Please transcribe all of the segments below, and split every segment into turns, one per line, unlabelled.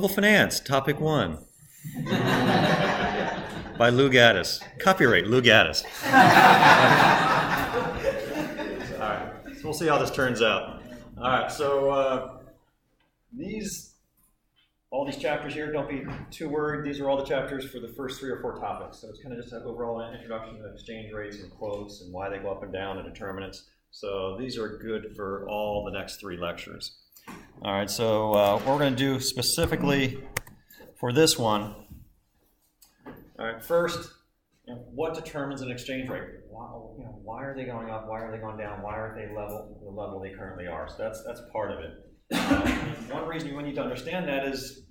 Political Finance, Topic 1. By Lou Gaddis. Copyright, Lou Gaddis. All right, so we'll see how this turns out. All right, so all these chapters here, don't be too worried. These are all the chapters for the first 3 or 4 topics. So it's kind of just an overall introduction to exchange rates and quotes and why they go up and down and determinants. So these are good for all the next 3 lectures. All right, so what we're going to do specifically for this one. All right, first, what determines an exchange rate? Why are they going up? Why are they going down? Why aren't they the level they currently are? So that's part of it. One reason you need to understand that is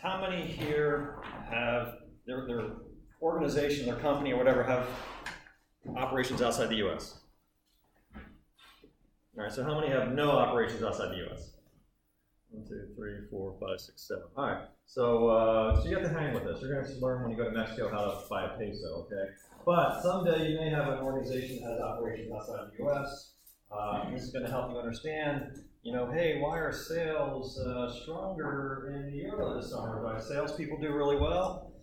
how many here have their organization, their company, or whatever have operations outside the U.S. All right, so how many have no operations outside the U.S.? 1, 2, 3, 4, 5, 6, 7. All right, so you have to hang with this. You're going to learn when you go to Mexico how to buy a peso, okay? But someday you may have an organization that has operations outside the U.S. This is going to help you understand, hey, why are sales stronger in the euro this summer? Why salespeople do really well?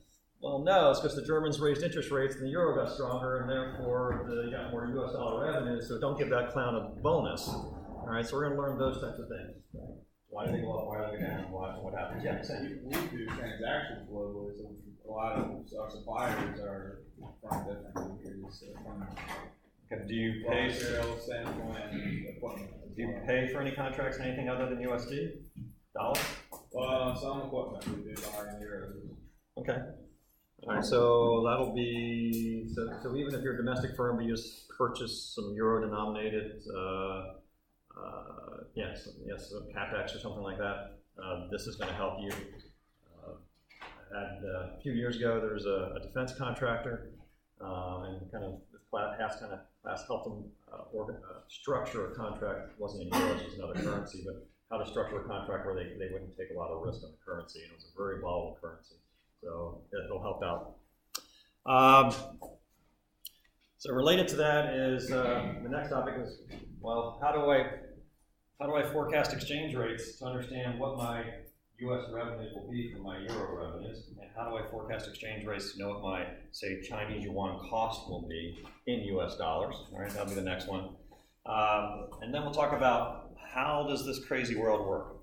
Well, no, it's because the Germans raised interest rates and the euro got stronger, and therefore you got more U.S. dollar revenue. So don't give that clown a bonus. All right, so we're going to learn those types of things. Right? Why do they go up? Why do they go down? What happens? Yeah,
we do transactions globally, so a lot of our suppliers are from different countries.
Do you pay?
Sales, standpoint, equipment.
Do you pay for any contracts in anything other than USD? Dollars?
Well, some equipment we do buy in euros.
Okay. All right, so that'll be, so even if you're a domestic firm, but you just purchase some euro-denominated, so CapEx or something like that, this is going to help you. A few years ago, there was a defense contractor, and kind of this class helped them structure a contract. It wasn't in euros, it was another currency, but how to structure a contract where they wouldn't take a lot of risk on the currency, and it was a very volatile currency. So it'll help out. So related to that is the next topic is, well, how do I forecast exchange rates to understand what my U.S. revenues will be from my euro revenues, and how do I forecast exchange rates to know what my, say, Chinese yuan cost will be in U.S. dollars? All right, that'll be the next one. And then we'll talk about how does this crazy world work?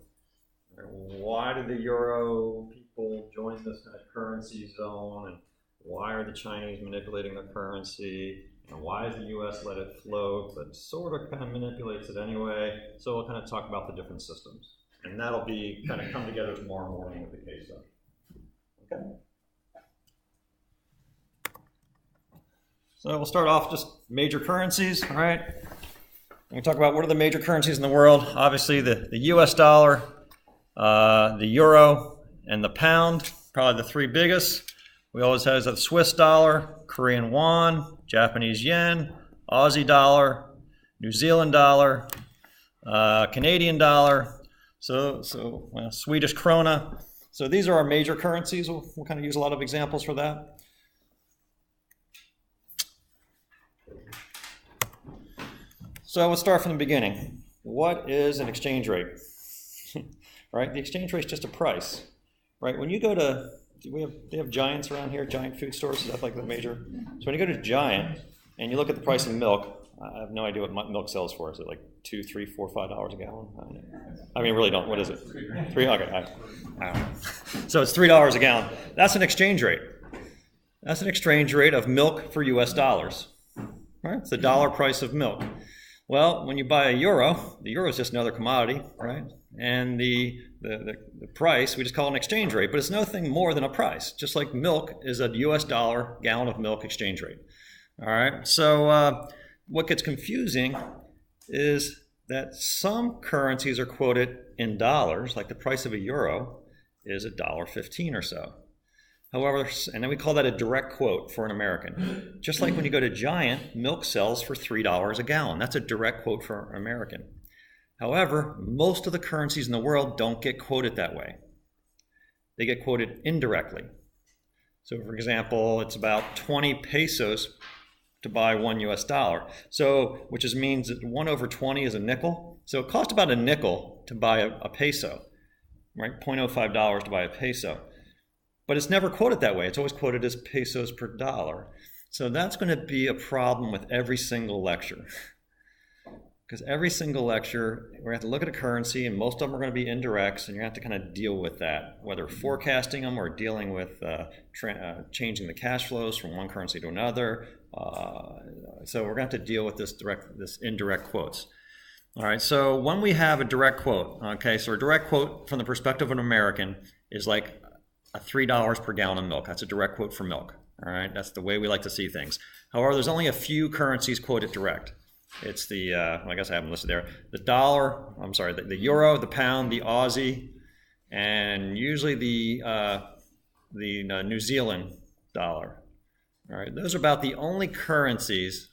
Why do the euro people join this kind of currency zone, and why are the Chinese manipulating their currency, and why does the U.S. let it float, but sort of kind of manipulates it anyway? So we'll kind of talk about the different systems. And that'll be kind of come together tomorrow morning with the case study. Okay. So we'll start off just major currencies, all right? We talk about what are the major currencies in the world. Obviously the U.S. dollar, the euro, and the pound, probably the 3 biggest. We always have the Swiss dollar, Korean won, Japanese yen, Aussie dollar, New Zealand dollar, Canadian dollar, Swedish krona. So these are our major currencies. We'll kind of use a lot of examples for that. So let's start from the beginning. What is an exchange rate? Right? The exchange rate is just a price. Right? When you go to, they have Giants around here, Giant food stores, is that like the major? So when you go to Giant and you look at the price of milk, I have no idea what milk sells for. Is it like $2, $3, $4, $5 a gallon? I mean, really don't. What is it? $3? Okay, I don't know. So it's $3 a gallon. That's an exchange rate. That's an exchange rate of milk for U.S. dollars. Right? It's the dollar price of milk. Well, when you buy a euro, the euro is just another commodity, right? And the price, we just call it an exchange rate, but it's nothing more than a price. Just like milk is a U.S. dollar gallon of milk exchange rate. All right, so what gets confusing is that some currencies are quoted in dollars, like the price of a euro is $1.15 or so. However, and then we call that a direct quote for an American. Just like when you go to Giant, milk sells for $3 a gallon. That's a direct quote for an American. However, most of the currencies in the world don't get quoted that way. They get quoted indirectly. So for example, it's about 20 pesos to buy $1 US. So, which means that 1 over 20 is a nickel. So it costs about a nickel to buy a peso. right? $0.05 to buy a peso. But it's never quoted that way. It's always quoted as pesos per dollar. So that's going to be a problem with every single lecture. Because every single lecture, we're going to have to look at a currency, and most of them are going to be indirects, and you're going to have to kind of deal with that, whether forecasting them or dealing with changing the cash flows from one currency to another. So we're going to have to deal with this indirect quotes. All right, so when we have a direct quote, okay, so a direct quote from the perspective of an American is like a $3 per gallon of milk. That's a direct quote for milk. All right, that's the way we like to see things. However, there's only a few currencies quoted direct. It's the, I guess I have them listed there, the dollar, I'm sorry, the euro, the pound, the Aussie, and usually the New Zealand dollar. All right, those are about the only currencies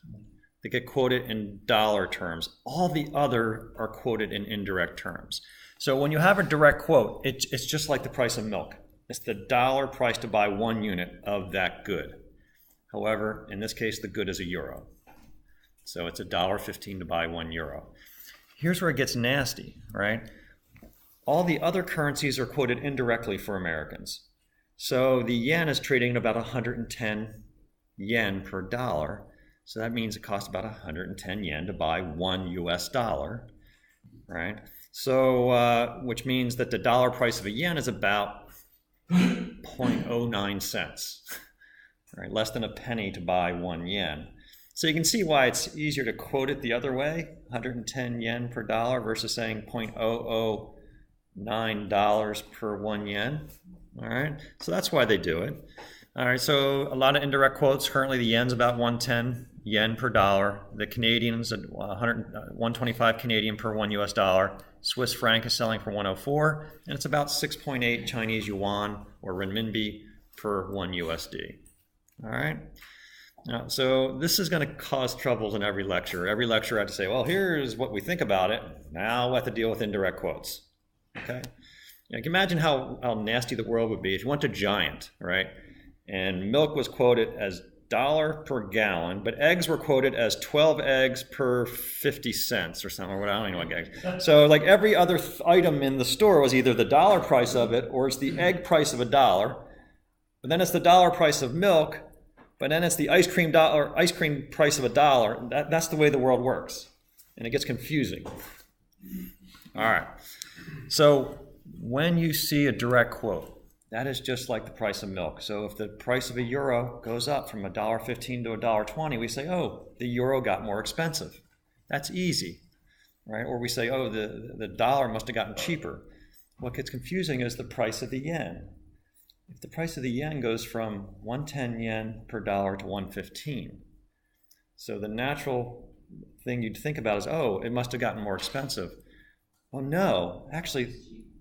that get quoted in dollar terms. All the other are quoted in indirect terms. So when you have a direct quote, it's just like the price of milk. It's the dollar price to buy 1 unit of that good. However, in this case, the good is a euro. So it's $1.15 to buy 1 euro. Here's where it gets nasty, right? All the other currencies are quoted indirectly for Americans. So the yen is trading at about 110 yen per dollar. So that means it costs about 110 yen to buy 1 US dollar, right? So, which means that the dollar price of a yen is about 0.09 cents, right? Less than a penny to buy 1 yen. So you can see why it's easier to quote it the other way, 110 yen per dollar versus saying $0.009 per 1 yen. All right, so that's why they do it. All right, so a lot of indirect quotes. Currently, the yen's about 110 yen per dollar. The Canadian's at 125 Canadian per 1 US dollar. Swiss franc is selling for 104, and it's about 6.8 Chinese yuan or renminbi per 1 USD. All right. So this is going to cause troubles in every lecture. Every lecture I have to say, well, here's what we think about it. Now we have to deal with indirect quotes. Okay. You can imagine how nasty the world would be if you went to Giant, right? And milk was quoted as $1 per gallon, but eggs were quoted as 12 eggs per 50 cents or something. Or I don't even know what eggs. So like every other item in the store was either the dollar price of it or it's the egg price of $1. But then it's the dollar price of milk. But then it's the ice cream price of $1. That's the way the world works. And it gets confusing. All right. So when you see a direct quote, that is just like the price of milk. So if the price of a euro goes up from $1.15 to $1.20, we say, oh, the euro got more expensive. That's easy, right? Or we say, oh, the dollar must have gotten cheaper. What gets confusing is the price of the yen. If the price of the yen goes from 110 yen per dollar to 115, so the natural thing you'd think about is, oh, it must have gotten more expensive. Well, no,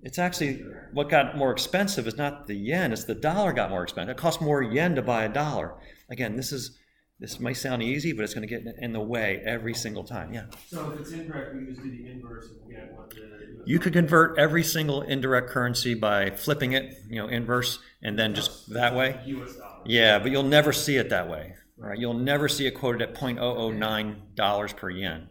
it's actually what got more expensive is not the yen, it's the dollar got more expensive. It costs more yen to buy $1. Again, this might sound easy, but it's going to get in the way every single time. Yeah.
So if it's incorrect, we just do the inverse and get what the
You could convert every single indirect currency by flipping it, inverse, and then just that way.
US dollar.
Yeah, but you'll never see it that way. Right? You'll never see it quoted at $0.009 per yen.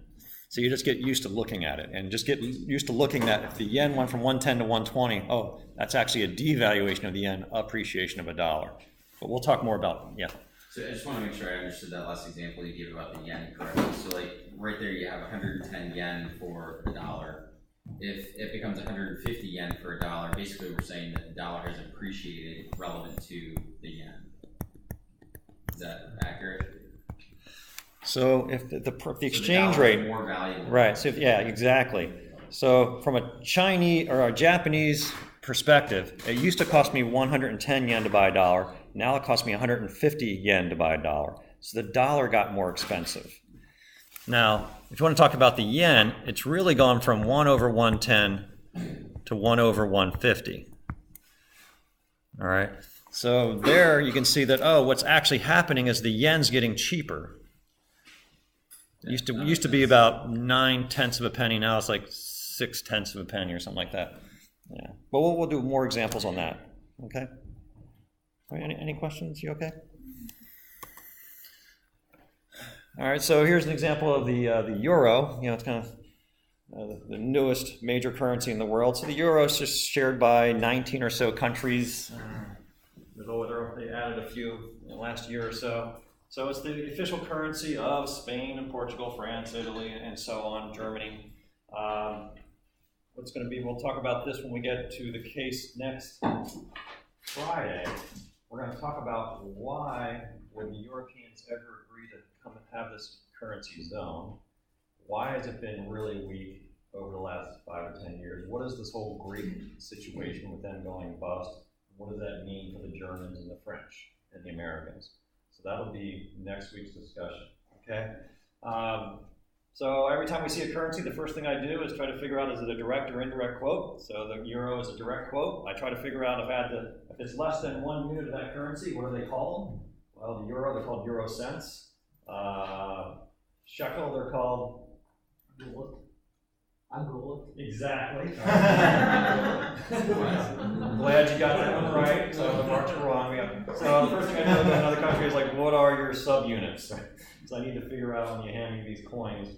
So you just get used to looking at it and just get used to looking at if the yen went from 110 to 120, oh, that's actually a devaluation of the yen, appreciation of $1. But we'll talk more about, yeah.
So I just want to make sure I understood that last example you gave about the yen correctly. So like right there you have 110 yen for $1. If it becomes 150 yen for $1, basically we're saying that the dollar has appreciated relevant to the yen. Is that accurate?
So if the exchange
the
rate,
more valuable.
right? So yeah, exactly. So from a Chinese or a Japanese perspective, it used to cost me 110 yen to buy $1. Now it costs me 150 yen to buy $1. So the dollar got more expensive. Now, if you want to talk about the yen, it's really gone from 1/110 to 1/150. All right. So there you can see that, oh, what's actually happening is the yen's getting cheaper. It used to be about 9/10 of a penny. Now it's like 6/10 of a penny or something like that. Yeah. But we'll do more examples on that. Okay. All right, any questions? You okay? All right. So here's an example of the euro. It's kind of the newest major currency in the world. So the euro is just shared by 19 or so countries. They added a few in the last year or so. So it's the official currency of Spain and Portugal, France, Italy, and so on, Germany. What's going to be, we'll talk about this when we get to the case next Friday. We're going to talk about why would the Europeans ever agree to come and have this currency zone? Why has it been really weak over the last 5 or 10 years? What is this whole Greek situation with them going bust? What does that mean for the Germans and the French and the Americans? So that'll be next week's discussion, okay? So every time we see a currency, the first thing I do is try to figure out, is it a direct or indirect quote? So the euro is a direct quote. I try to figure out if it's less than 1 unit of that currency, what do they call them? Well, the euro, they're called euro cents. Shekel, they're called exactly. Glad you got that one right. So the marks are wrong. So the first thing I do in another country is like, what are your subunits? So I need to figure out when you hand me these coins.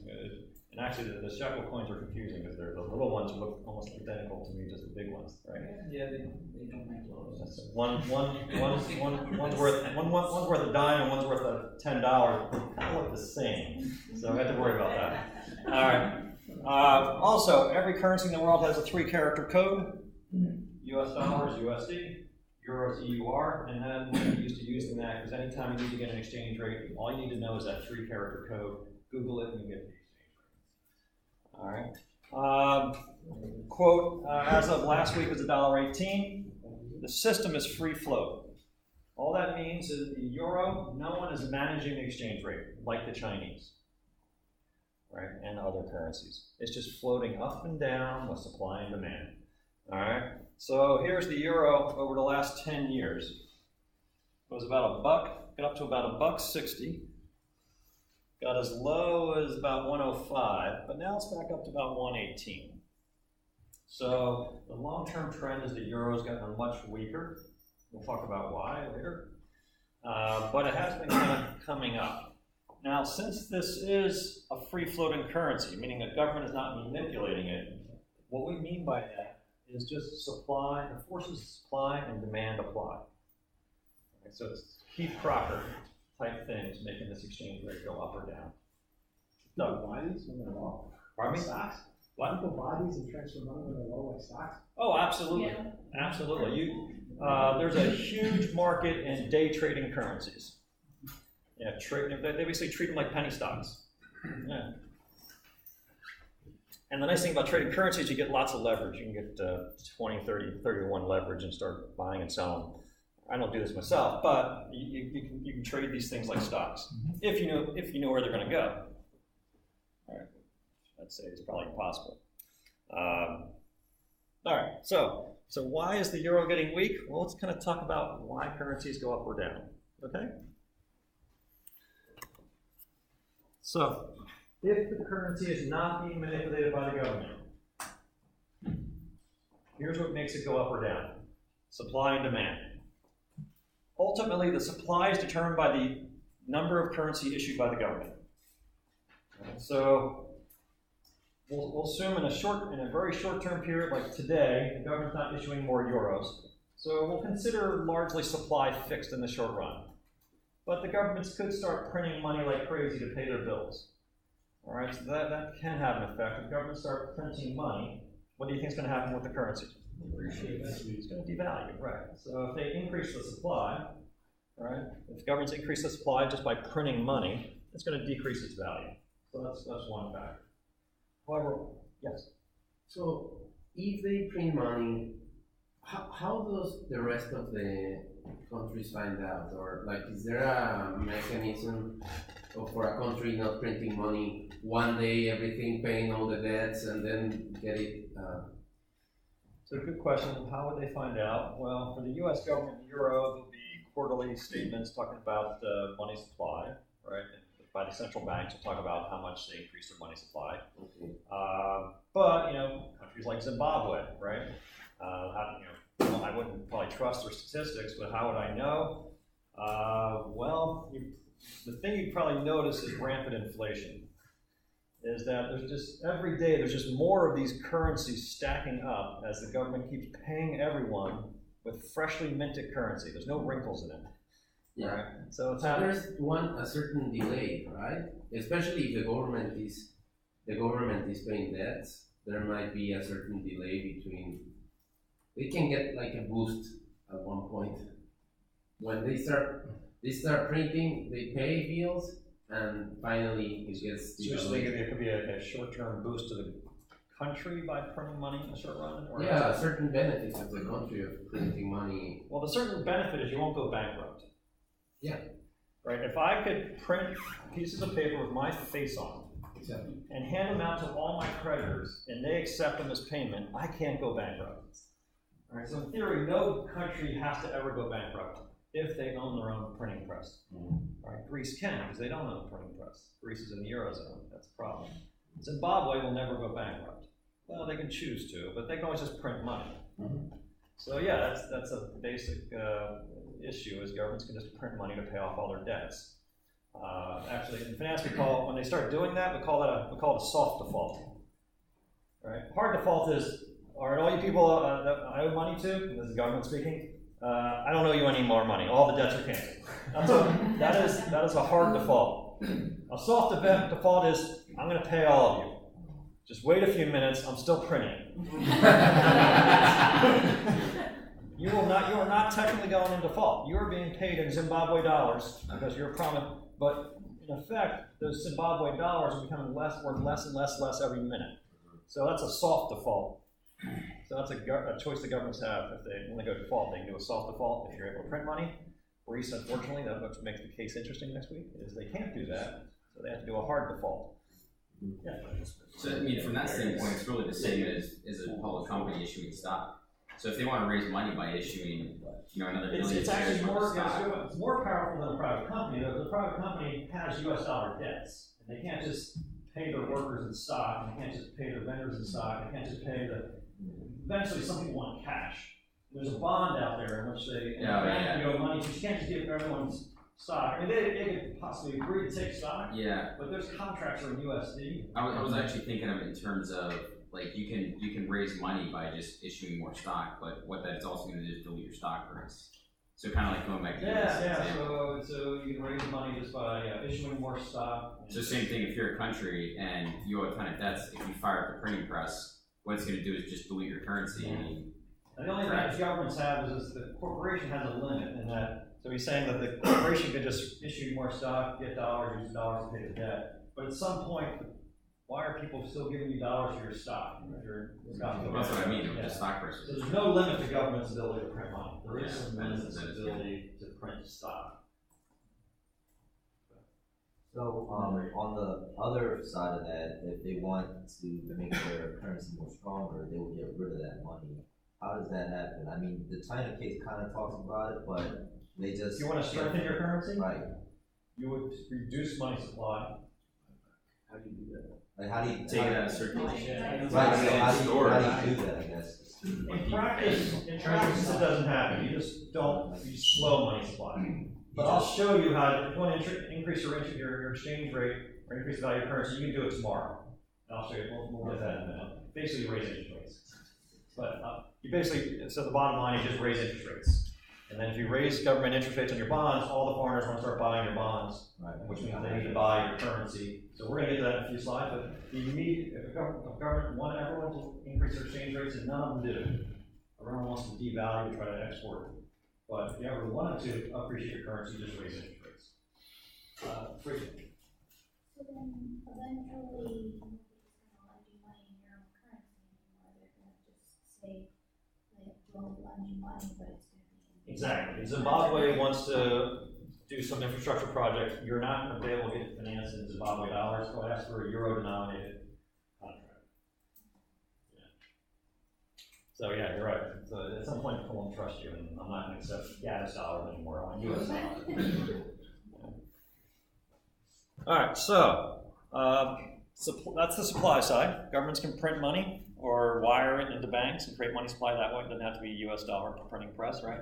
And actually, the shekel coins are confusing because the little ones look almost identical to me, just the big ones, right?
Yeah, they don't make those.
One's worth a dime and one's worth $10. They kind of look the same, so I have to worry about that. All right. Also, every currency in the world has a 3-character code. U.S. dollars, USD, euros, EUR, and then we're used to using that because anytime you need to get an exchange rate, all you need to know is that 3-character code. Google it and you get the exchange rate. All right. Quote, as of last week was $1.18. The system is free float. All that means is the euro, no one is managing the exchange rate like the Chinese. Right, and other currencies. It's just floating up and down with supply and demand. All right, so here's the euro over the last 10 years. It was about $1, got up to about $1.60, got as low as about 105, but now it's back up to about 118. So the long-term trend is the euro's gotten much weaker. We'll talk about why later, but it has been kind of coming up. Now, since this is a free-floating currency, meaning the government is not manipulating it, what we mean by that is just supply, the forces of supply and demand apply. Okay, so it's Keith Crocker type things making this exchange rate go up or down.
No, buy these when they're low.
Pardon me?
Stocks? Why people buy these and transfer money when they're low like stocks?
Oh, absolutely. Yeah. Absolutely. There's a huge market in day trading currencies. Yeah, they basically treat them like penny stocks. Yeah. And the nice thing about trading currencies, you get lots of leverage. You can get 20, 30, 31 leverage and start buying and selling. I don't do this myself, but you can trade these things like stocks if you know where they're going to go. All right, I'd say it's probably impossible. All right, so why is the euro getting weak? Well, let's kind of talk about why currencies go up or down. Okay. So, if the currency is not being manipulated by the government, here's what makes it go up or down. Supply and demand. Ultimately, the supply is determined by the number of currency issued by the government. So, we'll assume in a very short-term period like today, the government's not issuing more euros. So we'll consider largely supply fixed in the short run. But the governments could start printing money like crazy to pay their bills. All right, so that can have an effect. If governments start printing money, what do you think is going to happen with the currency? It's going to devalue, right? So if they increase the supply, right? If governments increase the supply just by printing money, it's going to decrease its value. So that's one factor. However, yes.
So if they print money, how does the rest of the countries find out? Or like, is there a mechanism for a country not printing money one day, everything, paying all the debts, and then get it?
So good question. How would they find out? Well, for the U.S. government, euro, there'll be quarterly statements talking about money supply, right? By the central banks, will talk about how much they increase their money supply.
Okay.
But countries like Zimbabwe, right? I wouldn't probably trust their statistics, but how would I know? The thing you'd probably notice is rampant inflation. is that there's just, every day, there's just more of these currencies stacking up as the government keeps paying everyone with freshly minted currency. There's no wrinkles in it.
Yeah.
Right? So it's
So
happening.
there's a certain delay, right? Especially if the government is paying debts, there might be a certain delay between. They can get like a boost at one point when they start printing, they pay bills, and finally it gets.
So you're thinking it could be a short-term boost to the country by printing money in the short run? Or
Yeah, certain benefits of the country of printing money.
Well, the certain benefit is you won't go bankrupt.
Yeah.
Right? If I could print pieces of paper with my face on
Exactly.
and hand them out to all my creditors and they accept them as payment, I can't go bankrupt. All right? So in theory, no country has to ever go bankrupt if they own their own printing press. Right? Greece can, because they don't own a printing press. Greece is in the Eurozone. That's a problem. Zimbabwe will never go bankrupt. Well, they can choose to, but they can always just print money. So yeah, that's a basic issue, is governments can just print money to pay off all their debts. Actually, in finance, when they start doing that, we call it a soft default. Right? Hard default is, all right, all you people that I owe money to, and this is the government speaking, I don't owe you any more money. All the debts are canceled. That is a hard default. A soft default is, I'm going to pay all of you. Just wait a few minutes. I'm still printing. You are not technically going in default. You are being paid in Zimbabwe dollars because you're promised. But in effect, those Zimbabwe dollars are becoming worth less and less every minute. So that's a soft default. So that's a choice the governments have. If they want to go default, they can do a soft default if you're able to print money. Greece, unfortunately, that's what makes the case interesting next week, is they can't do that. So they have to do a hard default. Yeah.
So, I mean, from that standpoint, it's really the same as a public company issuing stock. So if they want to raise money by issuing, another billion
It's
shares
actually
worth of stock.
it's more powerful than a private company. The private company has U.S. dollar debts, and they can't just pay their workers in stock, and they can't just pay their vendors in stock, they can't just pay eventually some people want cash. There's a bond out there in which they owe money, but you can't just give everyone's stock. I mean, they could possibly agree to take stock, but those contracts are in USD.
I was actually thinking of it in terms of, like, you can raise money by just issuing more stock, but what that's also going to do is dilute your stock price. So kind of like going back to
So you can raise money just by issuing more stock.
So same thing if you're a country and you owe a ton of debts. If you fire up the printing press, what it's going to do is just dilute your currency.
And the only thing that governments have is the corporation has a limit in that. So he's saying that the corporation could just issue more stock, get dollars, use dollars to pay the debt. But at some point, why are people still giving you dollars for your stock?
That's what I mean, the stock price.
So there's no limit to government's ability to print money. There is some limit to its ability to print stock.
So on the other side of that, if they want to make their currency more stronger, they will get rid of that money. How does that happen? I mean, the China case kind of talks about it, but they just...
You want to strengthen your currency?
Right.
You would reduce money supply.
How do you do that?
Like, how do you...
Take it out of circulation.
Right, so how do you do that, I guess?
In practice, it doesn't happen. You just slow money supply. But I'll show you how, if you want to increase your exchange rate or increase the value of currency, you can do it tomorrow. And I'll show you, we'll get that in a minute. Basically, you raise interest rates. But so the bottom line is just raise interest rates. And then if you raise government interest rates on your bonds, all the foreigners want to start buying your bonds, which means they need to buy your currency. So we're going to get to that in a few slides, but if a government wanted everyone to increase their exchange rates, and none of them do. Everyone wants to devalue to try to export. But if you ever wanted to appreciate your currency, just raise interest rates. Freedom.
So then eventually, nobody's going to lend you money in your own currency anymore. They're going to just say, like, we'll lend you money, but it's going to be
Exactly. If Zimbabwe wants to do some infrastructure project, you're not going to be able to get financed in Zimbabwe dollars, so ask for a euro-denominated contract. Yeah. So yeah, you're right. So at some point, people won't trust you, and I'm not going to accept Gaddis dollars anymore. I want US dollars. All right, so that's the supply side. Governments can print money or wire it into banks and create money supply that way. It doesn't have to be a US dollar printing press, right?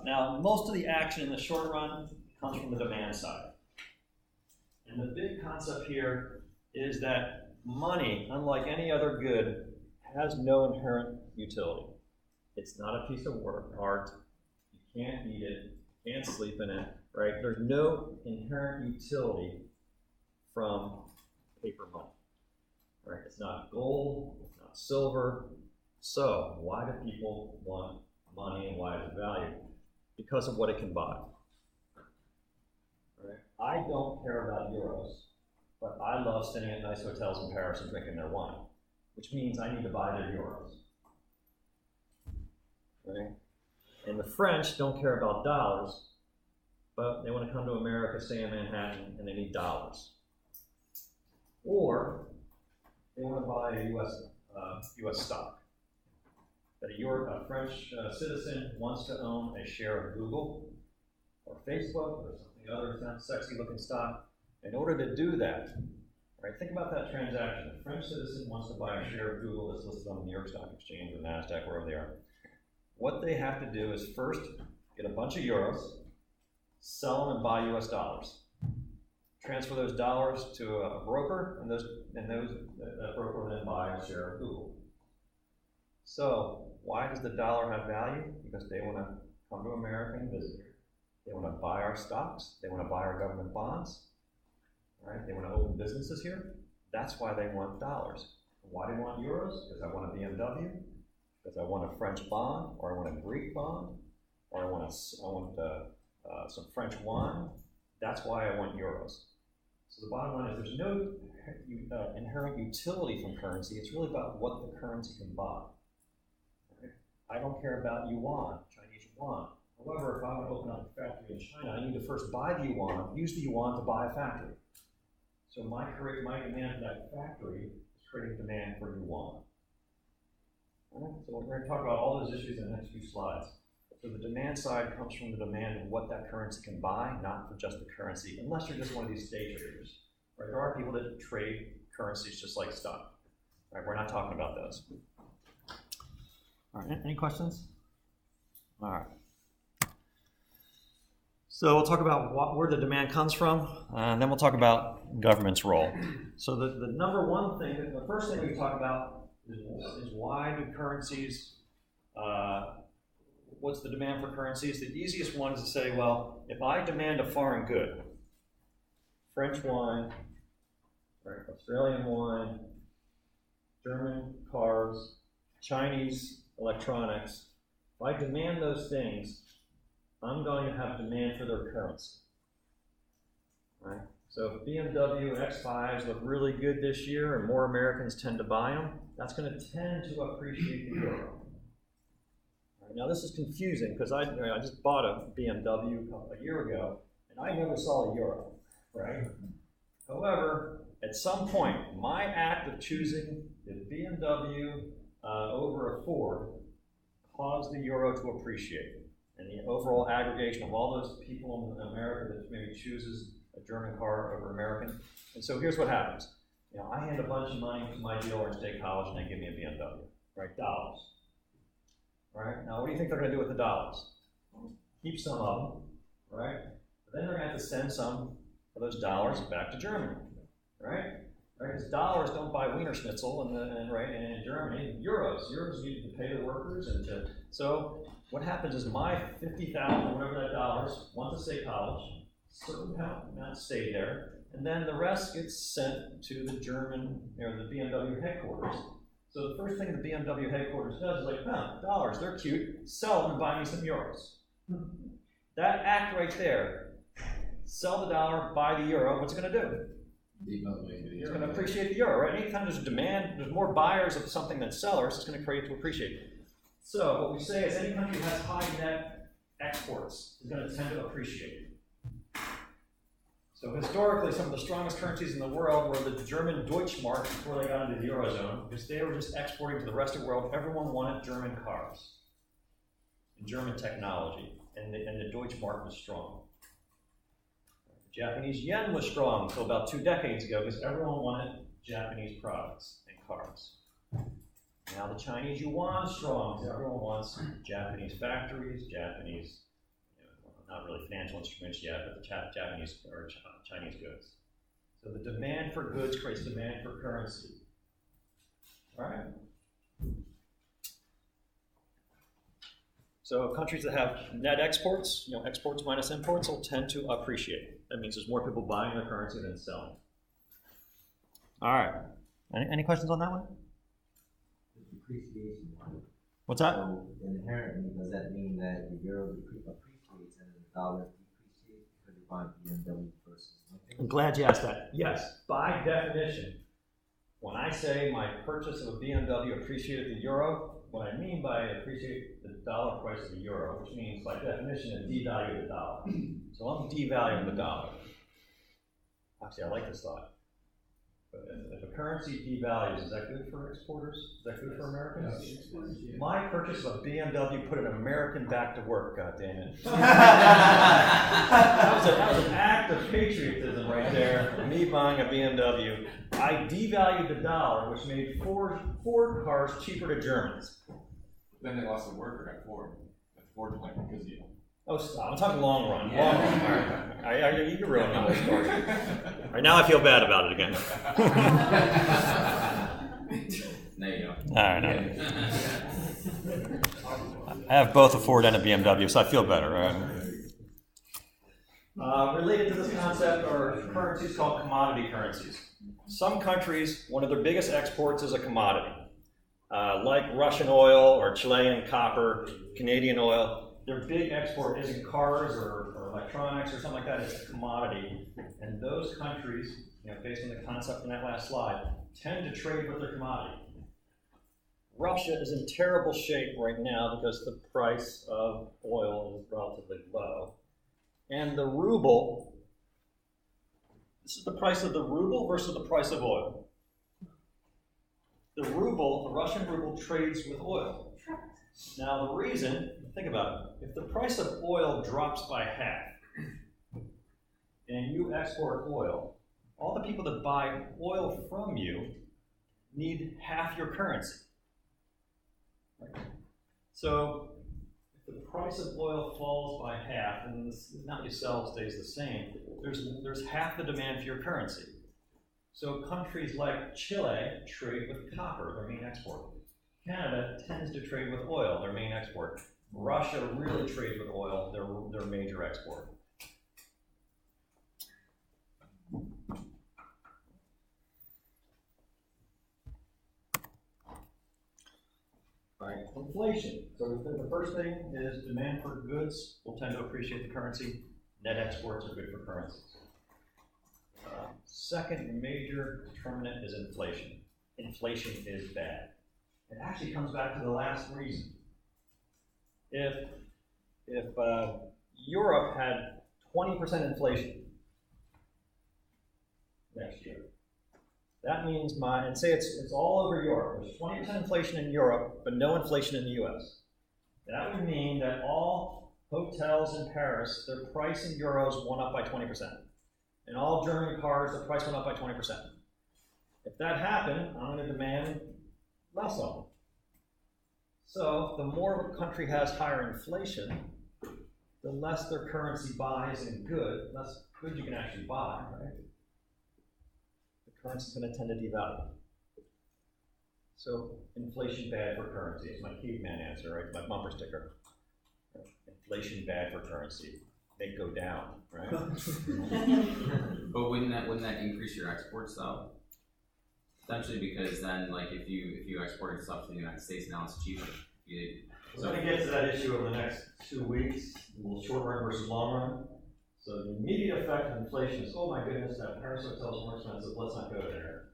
Now, most of the action in the short run comes from the demand side. And the big concept here is that money, unlike any other good, has no inherent utility. It's not a piece of work, art. You can't eat it, you can't sleep in it, right? There's no inherent utility from paper money, right? It's not gold, it's not silver. So why do people want money and why is it valued? Because of what it can buy. Right? I don't care about euros, but I love staying at nice hotels in Paris and drinking their wine, which means I need to buy their euros. Right? And the French don't care about dollars, but they want to come to America, stay in Manhattan, and they need dollars. Or they want to buy a US stock. That a French citizen wants to own a share of Google or Facebook or something other sexy looking stock. In order to do that, right, think about that transaction. A French citizen wants to buy a share of Google that's listed on the New York Stock Exchange or NASDAQ, wherever they are. What they have to do is first get a bunch of euros, sell them and buy US dollars. Transfer those dollars to a broker, and that broker will then buy a share of Google. So why does the dollar have value? Because they want to come to America and visit here. They want to buy our stocks. They want to buy our government bonds. Right? They want to open businesses here. That's why they want dollars. Why do they want euros? Because I want a BMW. Because I want a French bond, or I want a Greek bond, or I want some French wine. That's why I want euros. So the bottom line is there's no inherent utility from currency. It's really about what the currency can buy. Right? I don't care about yuan, Chinese yuan. However, if I want to open up a factory in China, I need to first buy the yuan, use the yuan to buy a factory. So my demand for that factory is creating demand for yuan. Right? So we're going to talk about all those issues in the next few slides. So the demand side comes from the demand of what that currency can buy, not for just the currency, unless you're just one of these day traders. Right? There are people that trade currencies just like stock. Right? We're not talking about those. All right, any questions? All right. So we'll talk about where the demand comes from, and then we'll talk about government's role. So the number one thing, the first thing we talk about is why do currencies, what's the demand for currencies? The easiest one is to say, well, if I demand a foreign good, French wine, right, Australian wine, German cars, Chinese electronics, if I demand those things, I'm going to have demand for their currency. Right? So if BMW X5s look really good this year and more Americans tend to buy them, that's going to tend to appreciate the euro. Right, now this is confusing because I just bought a BMW a year ago and I never saw a euro. Right? However, at some point, my act of choosing the BMW over a Ford caused the euro to appreciate. And the overall aggregation of all those people in America that maybe chooses a German car over American. And so here's what happens. You know, I hand a bunch of money to my dealer in State College and they give me a BMW, right? Dollars. Right? Now, what do you think they're going to do with the dollars? Keep some of them, right? But then they're going to have to send some of those dollars back to Germany, right? Right? Because dollars don't buy Wiener Schnitzel in Germany. Euros need to pay the workers so what happens is my 50,000 or whatever that dollars went to State College, certain amount stayed there, and then the rest gets sent to the German or the BMW headquarters. So the first thing the BMW headquarters does is like, dollars, they're cute, sell them and buy me some euros. That act right there, sell the dollar, buy the euro, what's it going to do? It's going to appreciate the euro, right? Anytime there's a demand, there's more buyers of something than sellers, it's going to create to appreciate it. So what we say is any country that has high net exports is going to tend to appreciate. So historically, some of the strongest currencies in the world were the German Deutschmark before they got into the Eurozone, because they were just exporting to the rest of the world. Everyone wanted German cars and German technology, and the Deutschmark was strong. The Japanese yen was strong until about 2 decades ago, because everyone wanted Japanese products and cars. Now the Chinese yuan is strong because everyone wants Japanese factories, Japanese, not really financial instruments yet, but the Japanese or Chinese goods. So the demand for goods creates demand for currency. All right? So countries that have net exports, exports minus imports, will tend to appreciate. That means there's more people buying their currency than selling. All right. Any questions on that one?
Depreciation.
What's that?
So inherently, does that mean that the euro appreciates and the dollar depreciates because you're buying BMW versus Lincoln?
I'm glad you asked that. Yes, by definition, when I say my purchase of a BMW appreciated the euro, what I mean by appreciate the dollar price of the euro, which means by definition it devalued the dollar. So I'm devaluing the dollar. Actually, I like this thought. But if a currency devalues, is that good for exporters? Is that good for Americans?
Yeah.
My purchase of a BMW put an American back to work, goddammit. That was an act of patriotism right there, me buying a BMW. I devalued the dollar, which made Ford cars cheaper to Germans.
Then they lost the worker at Ford. At Ford plant because you.
Oh, stop. I'm talking long run. Long run. All right. You can ruin the whole story. All right, now I feel bad about it again.
There you go.
All right. I have both a Ford and a BMW, so I feel better. Right? Related to this concept are currencies called commodity currencies. Some countries, one of their biggest exports is a commodity. Like Russian oil or Chilean copper, Canadian oil. Their big export isn't cars or electronics or something like that, it's a commodity. And those countries, based on the concept in that last slide, tend to trade with their commodity. Russia is in terrible shape right now because the price of oil is relatively low. And the ruble, this is the price of the ruble versus the price of oil. The Russian ruble trades with oil. Now the reason, think about it, if the price of oil drops by half and you export oil, all the people that buy oil from you need half your currency. Right? So if the price of oil falls by half and the amount you sell stays the same, there's half the demand for your currency. So countries like Chile trade with copper, their main export. Canada tends to trade with oil, their main export. Russia really trades with oil, their major export. All right, inflation. So the first thing is demand for goods will tend to appreciate the currency. Net exports are good for currencies. Second major determinant is inflation. Inflation is bad. It actually comes back to the last reason. If Europe had 20% inflation next year, that means and say it's all over Europe. There's 20% inflation in Europe, but no inflation in the US. That would mean that all hotels in Paris, their price in euros went up by 20%. And all German cars, the price went up by 20%. If that happened, I'm going to demand less of them. So the more a country has higher inflation, the less their currency buys in less goods you can actually buy, right? The currency is going to tend to devalue. So inflation bad for currency. It's my caveman answer, right? My bumper sticker. Inflation bad for currency. They go down, right?
But wouldn't that increase your exports though? Essentially, because then, like, if you export stuff to the United States, now it's cheaper.
We're going to get to that issue over the next 2 weeks, short run versus long run. So the immediate effect of inflation is, oh my goodness, that Paris hotel is more expensive, let's not go there.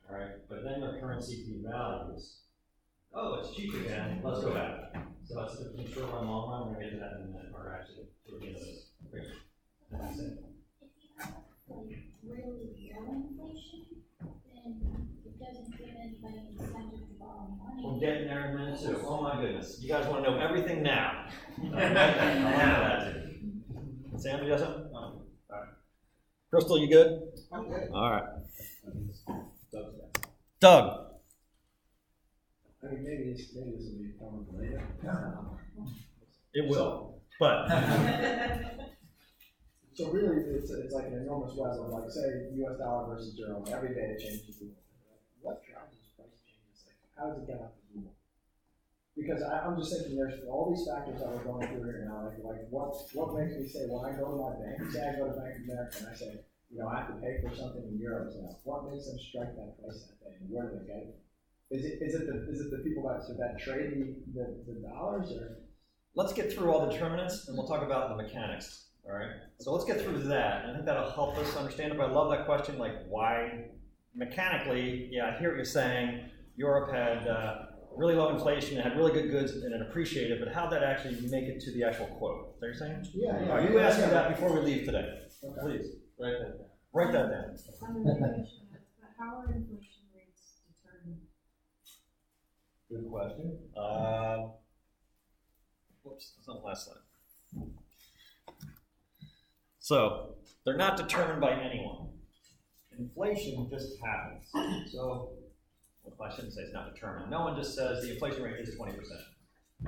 All right, but then the currency devalues. Oh, it's cheap again, let's go back. So that's the difference between short run, long run. We're going to get to that in a minute, or actually, toward the end of this. Okay. That's it.
Really low inflation, then it doesn't give anybody incentive to borrow money.
We're getting there in a minute too. Oh my goodness. You guys want to know everything now. I want Sam, you got something? No. All right. Crystal, you good?
I'm good.
All right. Doug.
I mean, maybe this will be coming later.
It will. But
So really, it's like an enormous web of like, say, US dollar versus euro, every day it changes. What drives those price changes? Like, how does it get out the Google? Because I'm just thinking there's all these factors that we're going through here now, like what makes me say, when I go to my bank, say I go to Bank of America and I say, I have to pay for something in euros now. What makes them strike that price that day, and where do they get it? Is it the people that trade the dollars, or?
Let's get through all the determinants, and we'll talk about the mechanics. All right. So let's get through that, and I think that'll help us understand it. But I love that question, like why mechanically? Yeah, I hear what you're saying. Europe had really low inflation, it had really good goods, and it appreciated. But how'd that actually make it to the actual quote? Is that what you're saying?
Yeah.
Are you asking that before we leave today?
Okay.
Please write that down. Write that down.
But how are inflation rates determined?
Good question. Whoops, that's not the last slide. So, they're not determined by anyone. Inflation just happens. So, well, I shouldn't say it's not determined. No one just says the inflation rate is 20%.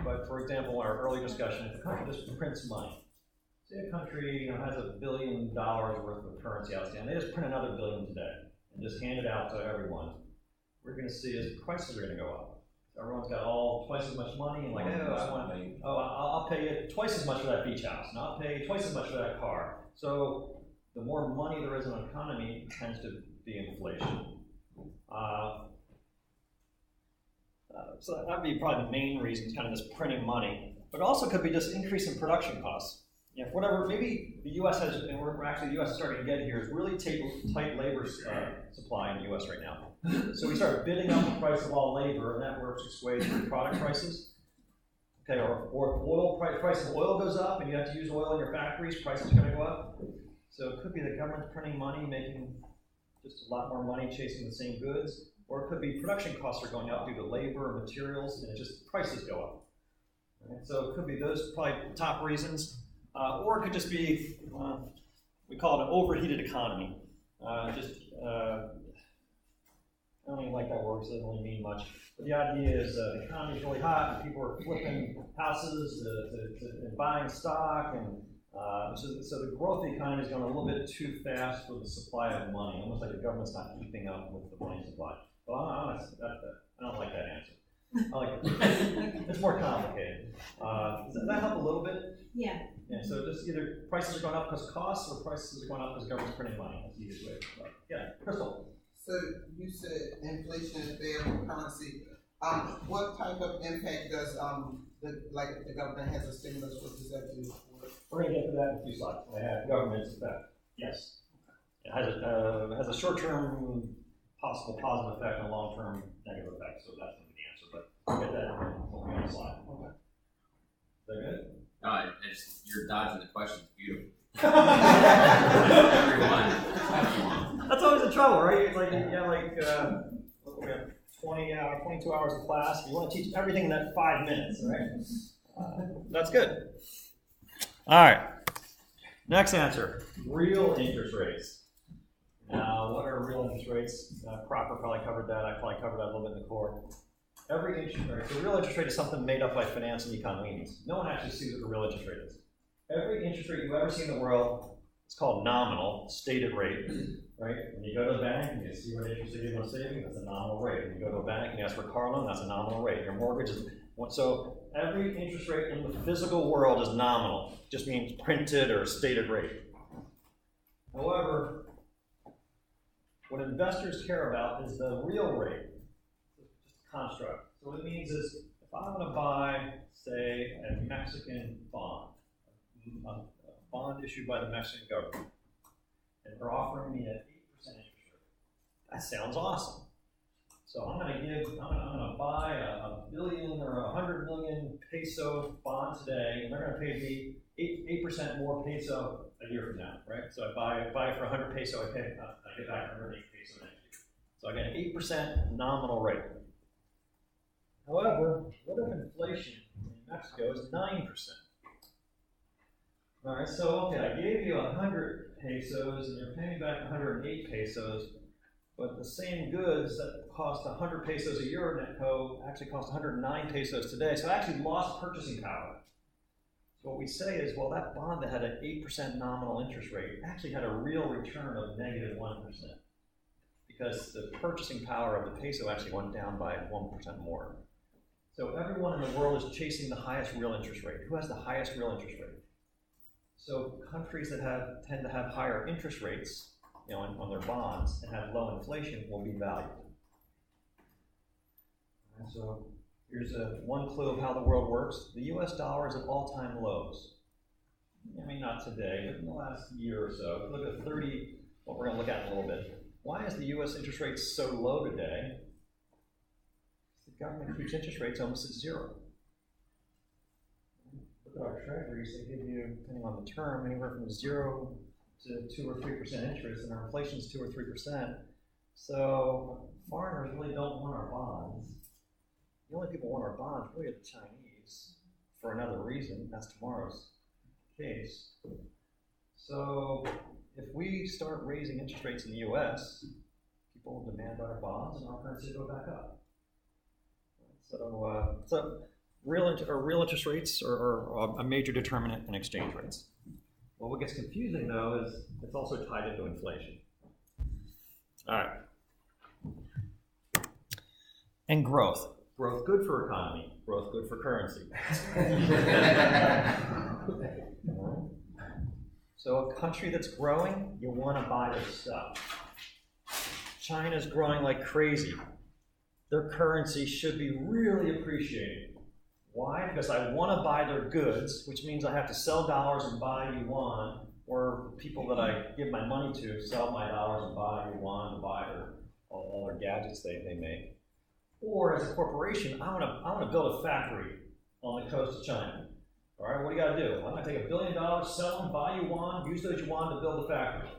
But for example, in our earlier discussion, if a country just prints money, say a country has $1 billion worth of currency outstanding, they just print another $1 billion today and just hand it out to everyone. We're going to see is prices are going to go up. Everyone's got twice as much money, and like, I'll pay you twice as much for that beach house, and I'll pay you twice as much for that car. So the more money there is in an economy, tends to be inflation. So that would be probably the main reason, kind of this printing money. But it also could be just increase in production costs. For whatever, maybe the U.S. has, and we're actually the U.S. is starting to get here, is really tight labor supply in the U.S. right now. So we start bidding up the price of all labor, and that works its way through product prices. Okay, or oil price of oil goes up, and you have to use oil in your factories, prices are going to go up. So it could be the government's printing money, making just a lot more money chasing the same goods, or it could be production costs are going up due to labor and materials, and it just prices go up. Right? So it could be those probably top reasons. Or it could just be, we call it an overheated economy. I don't even like that word because it doesn't really mean much. But the idea is the economy is really hot and people are flipping houses and buying stock. And so the growth of the economy is going a little bit too fast for the supply of money, almost like the government's not keeping up with the money supply. Well, I don't like that answer. I like it. It's more complicated. Does that help a little bit?
Yeah.
Yeah, so just either prices are going up because costs or prices are going up because the government's printing money. That's the easiest way. Yeah, Crystal.
So you said inflation is bad for currency. What type of impact does the government has a stimulus? What does that do?
We're going to get to that in a few slides. I have government's effect. Yes. It has a short-term possible positive effect and a long-term negative effect. So that's going to be the answer. But we'll get that on the slide. Okay. Is that good?
You're dodging the questions beautiful. Everyone.
That's always the trouble, right? It's like we have 22 hours of class. You want to teach everything in that 5 minutes, right? That's good. All right. Next answer: real interest rates. Now, what are real interest rates? Crocker probably covered that. I probably covered that a little bit in the core. Every interest rate, the real interest rate is something made up by finance and economics. No one actually sees what the real interest rate is. Every interest rate you've ever seen in the world, it's called nominal, stated rate, right? When you go to the bank and you see what interest rate you're going to save, that's a nominal rate. When you go to a bank and you ask for a car loan, that's a nominal rate. Your mortgage is, so every interest rate in the physical world is nominal. It just means printed or stated rate. However, what investors care about is the real rate. Construct. So what it means is, if I'm going to buy, say, a Mexican bond, a bond issued by the Mexican government, and they're offering me an 8% interest rate, that sounds awesome. So I'm going to buy a billion or 100 million peso bond today, and they're going to pay me 8% more peso a year from now, right? So I buy it for 100 peso, I get back 108 peso next year. So I get an 8% nominal rate. However, what if inflation in Mexico is 9%? All right, so okay, I gave you 100 pesos and you're paying back 108 pesos, but the same goods that cost 100 pesos a year in Netco actually cost 109 pesos today, so I actually lost purchasing power. So what we say is, well, that bond that had an 8% nominal interest rate actually had a real return of -1%, because the purchasing power of the peso actually went down by 1% more. So everyone in the world is chasing the highest real interest rate. Who has the highest real interest rate? So countries that tend to have higher interest rates, on their bonds and have low inflation will be valued. And so here's one clue of how the world works. The US dollar is at all-time lows. I mean, not today, but in the last year or so. Look at 30, what we're going to look at in a little bit. Why is the US interest rate so low today? The government keeps interest rates almost at zero. Look at our treasuries, they give you, depending on the term, anywhere from 0 to 2 or 3% interest, and our inflation is 2 or 3%. So foreigners really don't want our bonds. The only people who want our bonds really are the Chinese, for another reason. That's tomorrow's case. So if we start raising interest rates in the US, people will demand our bonds and our currency will go back up. So real interest rates are a major determinant in exchange rates. Well, what gets confusing though is it's also tied into inflation. All right. And growth. Growth good for economy, growth good for currency. So a country that's growing, you want to buy their stuff. China's growing like crazy. Their currency should be really appreciated. Why? Because I want to buy their goods, which means I have to sell dollars and buy yuan, or people that I give my money to sell my dollars and buy yuan to buy all their gadgets they make. Or as a corporation, I want to build a factory on the coast of China. All right, what do you got to do? I'm going to take $1 billion, sell them, buy yuan, use those yuan to build a factory.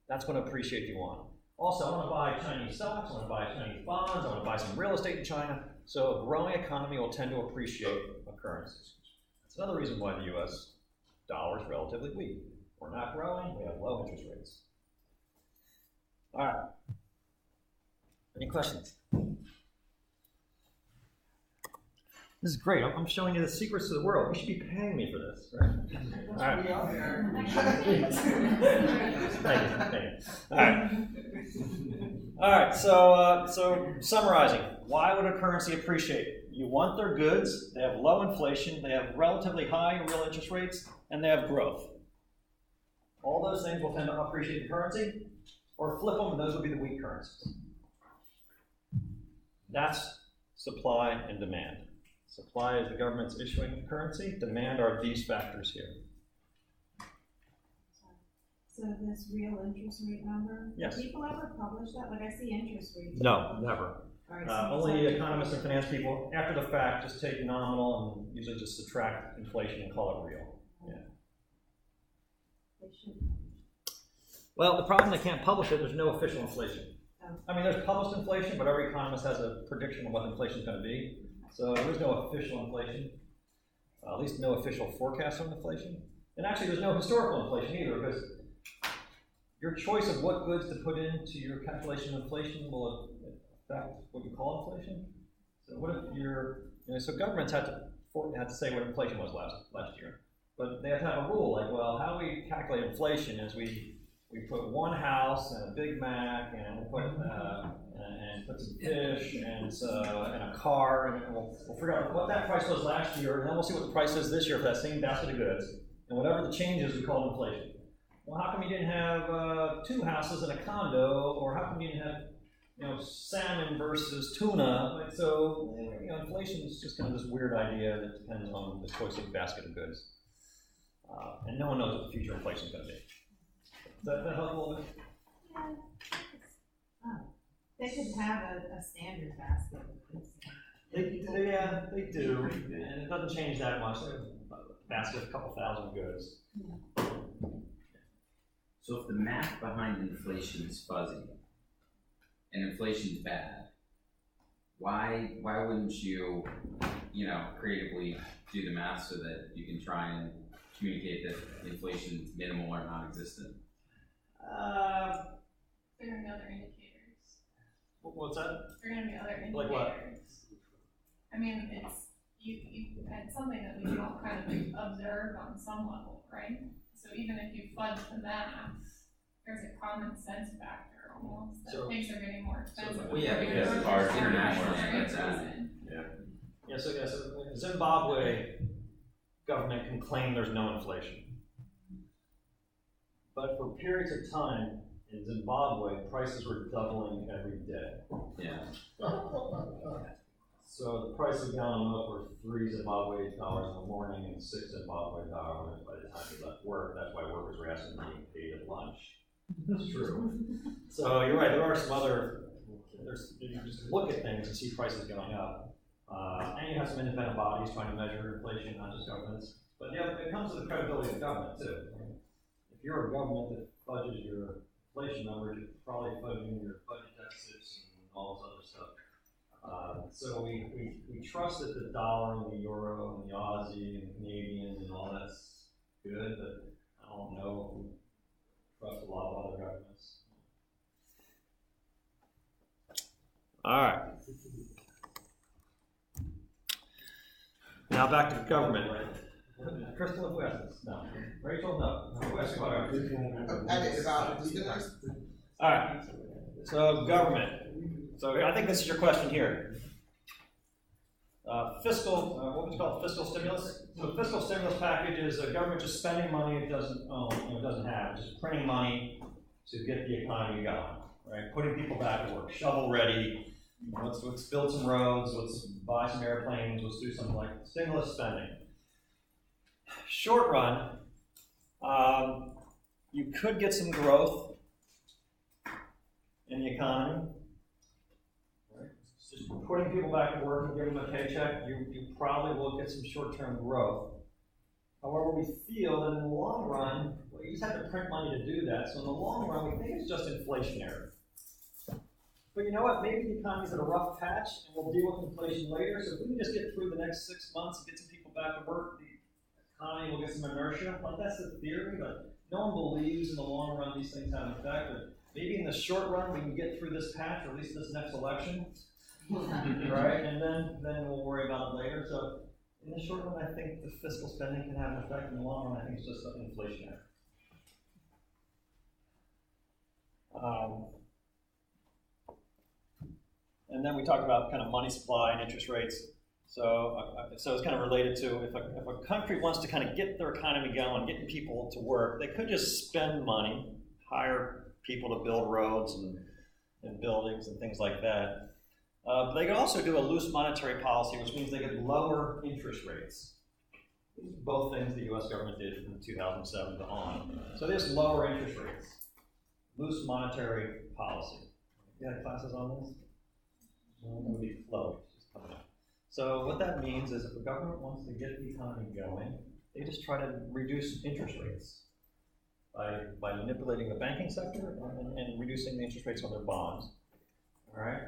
That's going to appreciate yuan. Also, I want to buy Chinese stocks, I want to buy Chinese bonds, I want to buy some real estate in China. So a growing economy will tend to appreciate a currency. That's another reason why the US dollar is relatively weak. We're not growing, we have low interest rates. All right. Any questions? This is great. I'm showing you the secrets to the world. You should be paying me for this, right? All right. Thank you. All right. All right. So summarizing, why would a currency appreciate? You want their goods. They have low inflation. They have relatively high real interest rates, and they have growth. All those things will tend to appreciate the currency, or flip them, and those will be the weak currencies. That's supply and demand. Supply is the government's issuing currency. Demand are these factors here.
So this real interest rate number?
Yes.
Do people ever publish that? Like I see interest rates.
No, never.
Right,
Only economists and finance people, after the fact, just take nominal and usually just subtract inflation and call it real. Yeah.
They should.
Well, the problem they can't publish it, there's no official inflation. I mean, there's published inflation, but every economist has a prediction of what inflation is going to be. So there's no official inflation, at least no official forecast on inflation. And actually, there's no historical inflation either, because your choice of what goods to put into your calculation of inflation will affect what you call inflation. So what if so governments had to say what inflation was last year, but they have to have a rule like, well, how we calculate inflation is we put one house and a Big Mac and we'll put some fish and a car, and we'll figure out what that price was last year, and then we'll see what the price is this year for that same basket of goods, and whatever the change is, we call it inflation. Well, how come you didn't have 2 houses and a condo, or how come you didn't have salmon versus tuna? Like, so inflation is just kind of this weird idea that depends on the choice of the basket of goods, and no one knows what the future inflation is going to be. Does that help a little bit?
Yeah. Oh. They could have a standard basket of goods.
They do, and it doesn't change that much. They have a basket of a couple thousand goods.
Yeah.
So if the math behind inflation is fuzzy and inflation's bad, why wouldn't you creatively do the math so that you can try and communicate that inflation is minimal or non-existent?
There are going to be other indicators.
What's that?
There are going to be other indicators.
Like what?
I mean, it's it's something that we all kind of observe on some level, right? So even if you fudge the math, there's a common sense factor almost that
So-
things are getting more expensive.
Well, yeah,
Because
because
our
our international
experience
expenses.
So Zimbabwe government can claim there's no inflation. But for periods of time in Zimbabwe, prices were doubling every day.
Yeah.
So the price of gallon milk were $3 Zimbabwe dollars in the morning and $6 Zimbabwe dollars by the time you left work. That's why workers were asking to be paid at lunch. It's true. So you're right, there are some other, you just look at things and see prices going up. And you have some independent bodies trying to measure inflation, not just governments. But yeah, it comes to the credibility of government too. If you're a government that fudges your inflation numbers, you're probably fudging your budget deficits and all this other stuff. So we trust that the dollar and the euro and the Aussie and the Canadian and all that's good, but I don't know if we trust a lot of other governments. All right. Now back to the government. Crystal, who asked this? No. Rachel, no. Who asked about government?
I did about the stimulus.
All right. So government. So I think this is your question here. Fiscal, what would you call it? Fiscal stimulus? So fiscal stimulus package is a government just spending money it doesn't own, it doesn't have, just printing money to get the economy going, right? Putting people back to work, shovel ready. Let's build some roads. Let's buy some airplanes. Let's do some like stimulus spending. Short run, you could get some growth in the economy. Just putting people back to work and giving them a paycheck, you probably will get some short-term growth. However, we feel that in the long run, well, you just have to print money to do that. So in the long run, we think it's just inflationary. But you know what? Maybe the economy's at a rough patch, and we'll deal with inflation later. So if we can just get through the next 6 months and get some people back to work, the economy will get some inertia. Like that's the theory, but no one believes in the long run these things have an effect. But maybe in the short run, we can get through this patch, or at least this next election. Right, and then we'll worry about it later. So in the short run, I think the fiscal spending can have an effect. In the long run, I think it's just inflationary. And then we talked about kind of money supply and interest rates. So it's kind of related to if a country wants to kind of get their economy going, getting people to work, they could just spend money, hire people to build roads and buildings and things like that. But they could also do a loose monetary policy, which means they could lower interest rates. Both things the U.S. government did from 2007 to on. So they just lower interest rates. Loose monetary policy. You had classes on this? Well, it would be flow. Just coming up. So what that means is if the government wants to get the economy going, they just try to reduce interest rates by manipulating the banking sector and reducing the interest rates on their bonds. All right?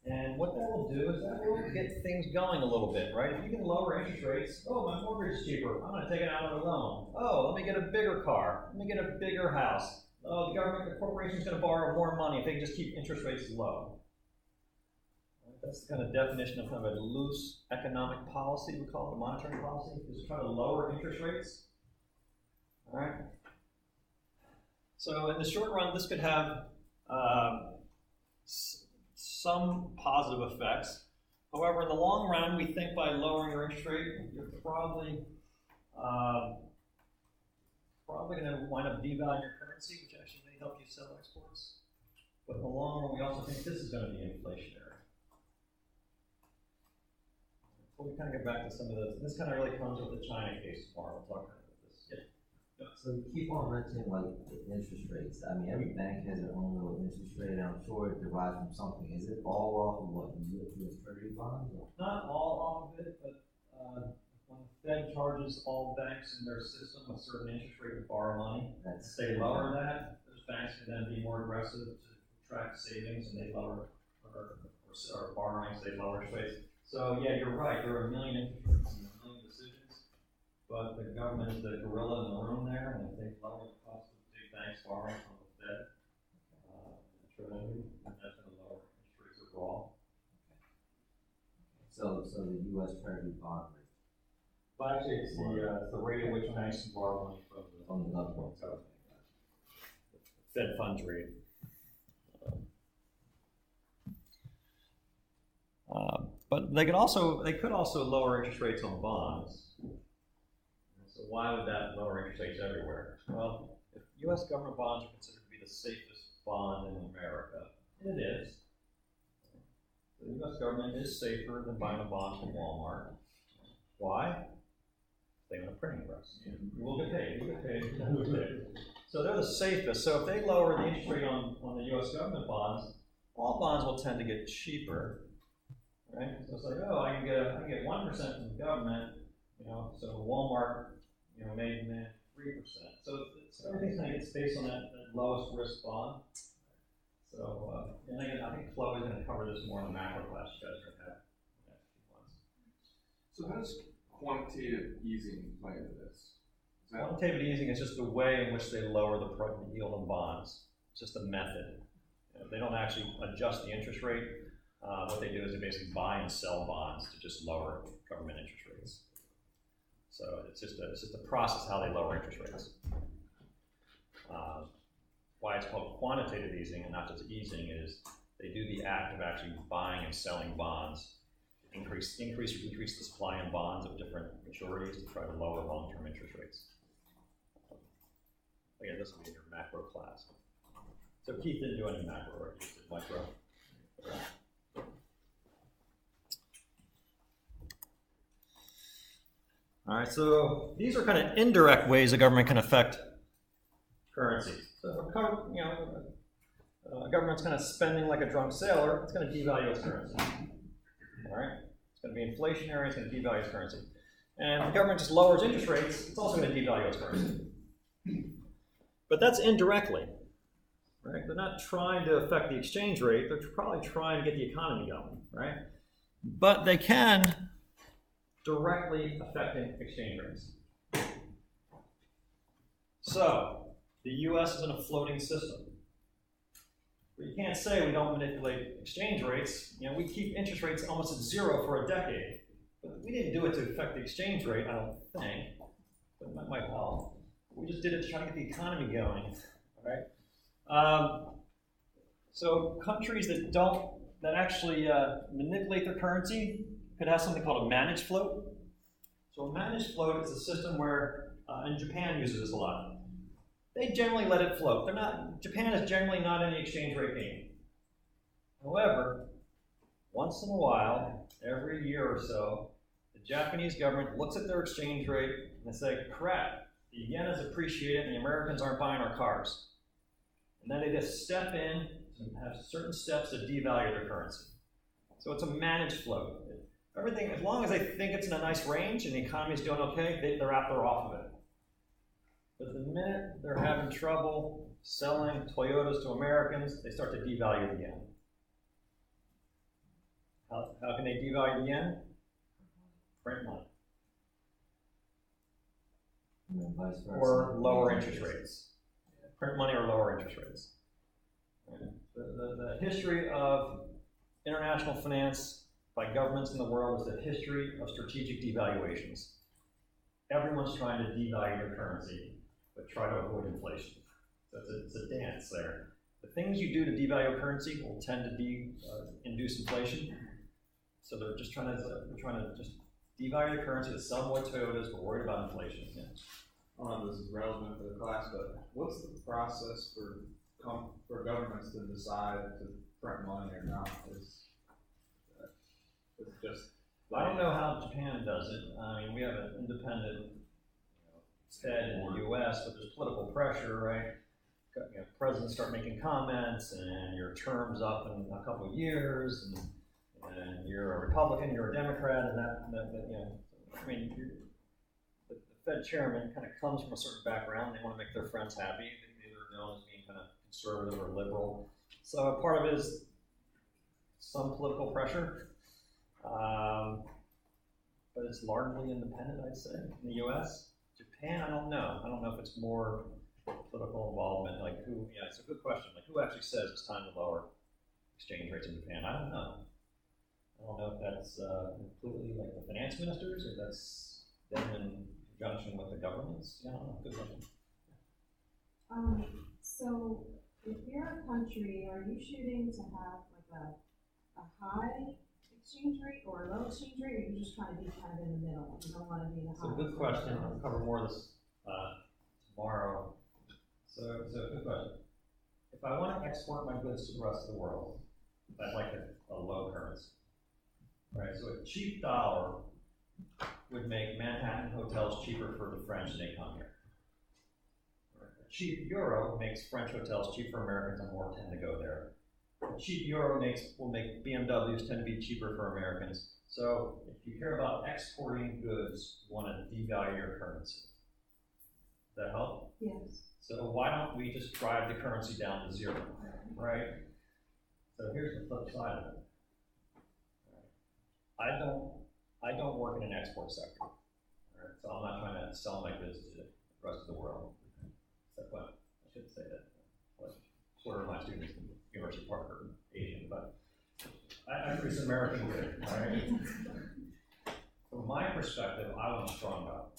And what that will do is that will get things going a little bit, right? If you can lower interest rates, oh, my mortgage is cheaper, I'm going to take it out on a loan. Oh, let me get a bigger car. Let me get a bigger house. Oh, the corporation's going to borrow more money if they can just keep interest rates low. That's the kind of definition of kind of a loose economic policy, we call it a monetary policy, is to try to lower interest rates. All right? So in the short run, this could have some positive effects. However, in the long run, we think by lowering your interest rate, you're probably going to wind up devaluing your currency, which actually may help you sell exports. But in the long run, we also think this is going to be inflationary. We'll kind of get back to some of those. This kind of really comes with the China case tomorrow. We'll talk about this. Yeah.
So you keep on mentioning like the interest rates. I mean, every bank has their own little interest rate, and I'm sure it derives from something. Is it all off of what U.S. Treasury bonds? Or?
Not all off of it, but when the Fed charges all banks in their system a certain interest rate to borrow money, they lower that. Those banks can then be more aggressive to attract savings, and they lower or borrowings. They lower rates. So yeah, you're right. There are a million interest rates and a million decisions, but the government is the gorilla in the room there, and if they lower the cost of big banks borrowing from the Fed, the Treasury, and that's going to lower interest rates overall.
So the U.S. Treasury bond rate
Well, actually, it's the rate at which banks can borrow money from the government. So, Fed funds rate. But they could also lower interest rates on bonds. So why would that lower interest rates everywhere? Well, if U.S. government bonds are considered to be the safest bond in America, it is. The U.S. government is safer than buying a bond from Walmart. Why? They own a printing press. We'll get paid. We'll get paid. So they're the safest. So if they lower the interest rate on the U.S. government bonds, all bonds will tend to get cheaper, right? So it's like, oh, I can get 1% from the government, So Walmart, made 3%. So everything's kind of gets based on that lowest risk bond. So and again, I think Chloe's going to cover this more in the macro class you guys are going to have in the next few months.
So how does quantitative easing play into this?
Quantitative easing is just the way in which they lower the yield on bonds. It's just a method. They don't actually adjust the interest rate. What they do is they basically buy and sell bonds to just lower government interest rates. So it's just a process how they lower interest rates. Why it's called quantitative easing and not just easing is they do the act of actually buying and selling bonds, increase or decrease the supply in bonds of different maturities to try to lower long-term interest rates. Again, this will be in your macro class. So Keith didn't do any macro, right? He just did micro. All right, so these are kind of indirect ways the government can affect currency. So if a government's kind of spending like a drunk sailor, it's going to devalue its currency. All right, it's going to be inflationary. It's going to devalue its currency. And if the government just lowers interest rates, it's also going to devalue its currency. But that's indirectly, right? They're not trying to affect the exchange rate. They're probably trying to get the economy going, right? But they can directly affecting exchange rates. So the U.S. is in a floating system. But you can't say we don't manipulate exchange rates. We keep interest rates almost at zero for a decade. But we didn't do it to affect the exchange rate, I don't think. But that might help. We just did it to try to get the economy going, right? So countries that actually manipulate their currency could have something called a managed float. So a managed float is a system where, and Japan uses this a lot. They generally let it float. Japan is generally not in the exchange rate game. However, once in a while, every year or so, the Japanese government looks at their exchange rate and they say, crap, the yen is appreciated and the Americans aren't buying our cars. And then they just step in and have certain steps to devalue their currency. So it's a managed float. Everything, as long as they think it's in a nice range and the economy is doing okay, they're off of it. But the minute they're having trouble selling Toyotas to Americans, they start to devalue the yen. How can they devalue the yen? Print money. Or lower interest rates. Print money or lower interest rates. The history of international finance by governments in the world is the history of strategic devaluations. Everyone's trying to devalue their currency, but try to avoid inflation. So it's a dance there. The things you do to devalue a currency will tend to induce inflation. So they're trying to just devalue the currency to sell more Toyotas, but worried about inflation. Yeah.
I don't know if this is relevant for the class, but what's the process for governments to decide to print money or not? It's just.
I don't know how Japan does it. I mean, we have an independent Fed in the U.S., but there's political pressure, right? Presidents start making comments, and your term's up in a couple of years, and you're a Republican, you're a Democrat, and I mean, the Fed chairman kind of comes from a certain background. They want to make their friends happy. They're known as being kind of conservative or liberal. So part of it is some political pressure. But it's largely independent, I'd say, in the U.S. Japan, I don't know. I don't know if it's more political involvement. Like who? Yeah, it's a good question. Like who actually says it's time to lower exchange rates in Japan? I don't know. I don't know if that's completely like the finance ministers, or that's them in conjunction with the governments? Yeah, good question.
So if you're a country, are you shooting to have like a high exchange rate or a low exchange rate, or are you just trying to be kind of in the middle? You don't want to be the
It's a
high.
good question. I'll cover more of this tomorrow. So good question. If I want to export my goods to the rest of the world, I'd like a low currency. Right? So a cheap dollar would make Manhattan hotels cheaper for the French when they come here. A cheap euro makes French hotels cheap for Americans and more tend to go there. A cheap euro will make BMWs tend to be cheaper for Americans. So if you care about exporting goods, you want to devalue your currency. Does that help?
Yes.
So why don't we just drive the currency down to zero, right? So here's the flip side of it. I don't work in an export sector, right? So I'm not trying to sell my goods to the rest of the world. Except what I should say that like a quarter of my students in University of Parker are Asian, but I produce American goods, right? From my perspective, I want a strong dollar.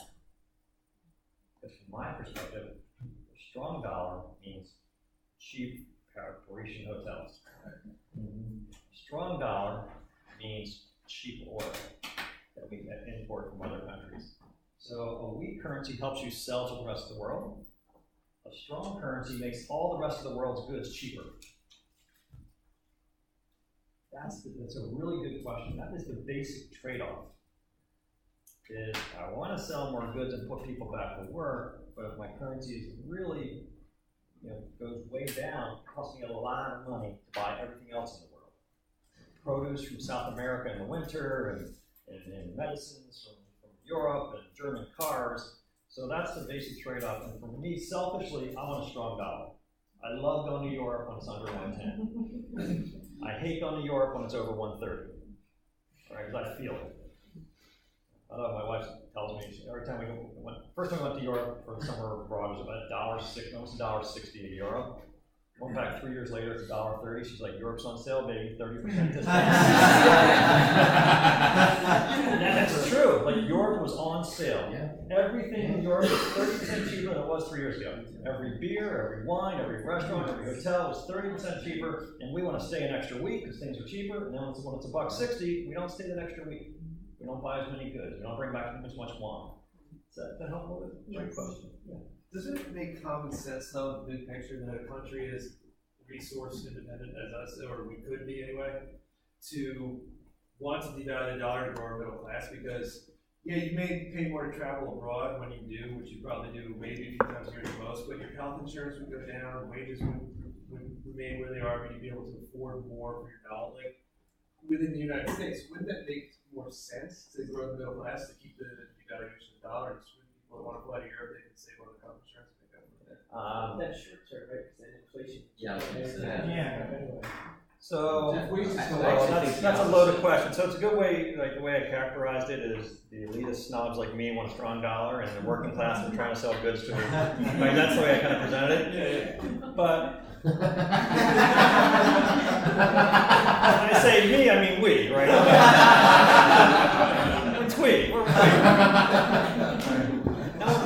Because from my perspective, a strong dollar means cheap Parisian hotels. A strong dollar means cheap oil that we import from other countries. So a weak currency helps you sell to the rest of the world. A strong currency makes all the rest of the world's goods cheaper. That's a really good question. That is the basic trade-off. Is I want to sell more goods and put people back to work, but if my currency is really, goes way down, it costs me a lot of money to buy everything else in the world. Produce from South America in the winter, and medicines from Europe, and German cars. So that's the basic trade-off. And for me, selfishly, I want a strong dollar. I love going to Europe when it's under 110. I hate going to Europe when it's over 130. Right? Because I feel it. Although my wife tells me every time first time we went to Europe for the summer abroad, it was about almost $1.60 a euro. Went back 3 years later, it's $1.30. She's like, Europe's on sale, baby, 30% discount. That's true. Like Europe was on sale. Yeah. Everything in Europe was 30% cheaper than it was 3 years ago. Every beer, every wine, every restaurant, every hotel was 30% cheaper, and we want to stay an extra week because things are cheaper. And then when it's $1.60, we don't stay that extra week. We don't buy as many goods. We don't bring back as much wine. Is that helpful? Great question. Yeah.
Doesn't it make common sense though, the big picture, that a country is resource independent as us, or we could be anyway, to want to devalue the dollar to grow our middle class? Because yeah, you may pay more to travel abroad when you do, which you probably do maybe a few times a year the most, but your health insurance would go down, wages would remain where they are, but you'd be able to afford more for your dollar. Like within the United States, wouldn't that make more sense to grow the middle class, to keep the devaluation of the dollar? People that want to fly to Europe, they can save on the health insurance and make up for that.
That's short term, right? Because then inflation.
Yeah. So that's a loaded question. So it's a good way, like the way I characterized it is the elitist snobs like me want a strong dollar, and the working class are trying to sell goods to me. Like, that's the way I kind of presented it. Yeah. But when I say me, I mean we, right? It's we. We're we.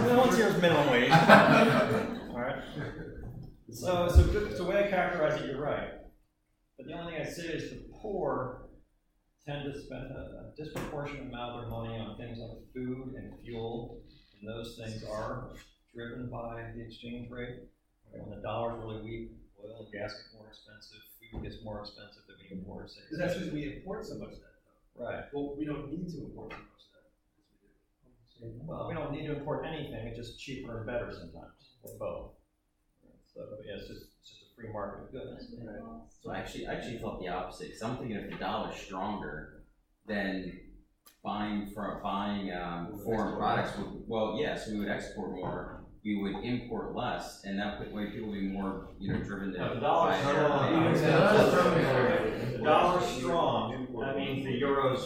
No one's here is minimum wage. All right. So the way I characterize it, you're right. But the only thing I say is the poor tend to spend a disproportionate amount of their money on things like food and fuel, and those things are driven by the exchange rate. When the dollar's really weak, oil and gas get more expensive, food gets more expensive than we import.
Because that's because we import so much of that, though.
Right.
Well, we don't need to import so much of that.
Well, we don't need to import anything, it's just cheaper and better sometimes, or both. So yeah, it's just a free market of goods. Right.
So I actually felt the opposite, because I'm thinking if the dollar's stronger, then buying foreign products would, well, yes, we would export more, we would import less, and that way people would be more, driven to
the dollar's strong. The dollar's strong, that means the euro's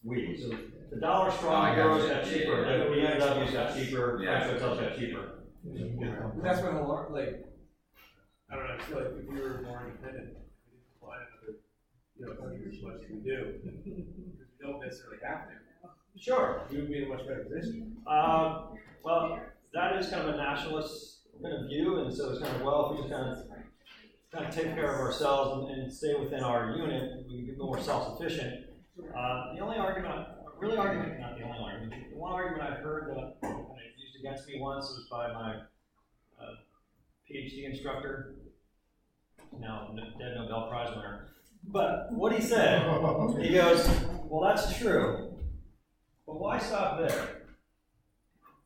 weak. So the dollar's strong, the euro's got cheaper, the BMW's got cheaper, French hotels got cheaper.
That's when I don't know, I feel like if we were more independent, we didn't fly another, country as much as we do. Because we don't necessarily have to.
Sure.
You would be in a much better position.
Well, that is kind of a nationalist kind of view, and so it's kind of, well, if we just kind of take care of ourselves and stay within our unit, we get more self-sufficient. The only argument, not the only argument, the one argument I've heard that kind of used against me once was by my PhD instructor, now dead Nobel Prize winner. But what he said, he goes, well, that's true, but why stop there?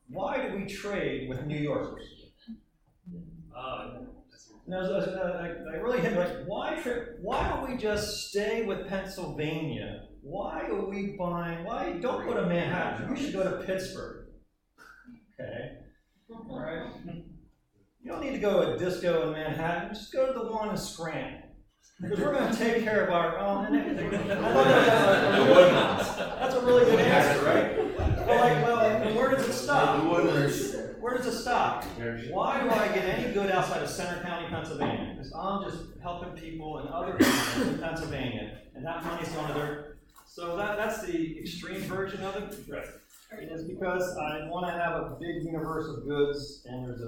Why do we trade with New Yorkers? I really hit like, why don't we just stay with Pennsylvania? Why are we buying? Why don't go to Manhattan? You should go to Pittsburgh. Okay, all right. You don't need to go to a disco in Manhattan. Just go to the one in Scranton. Because we're going to take care of our own. That's a really good answer, right? Well, where does it stop? Where does it stop? Why do I get any good outside of Center County, Pennsylvania? Because I'm just helping people in other counties in Pennsylvania, and that money's going to their. So that's the extreme version of it. Right. It is because I want to have a big universe of goods, and there's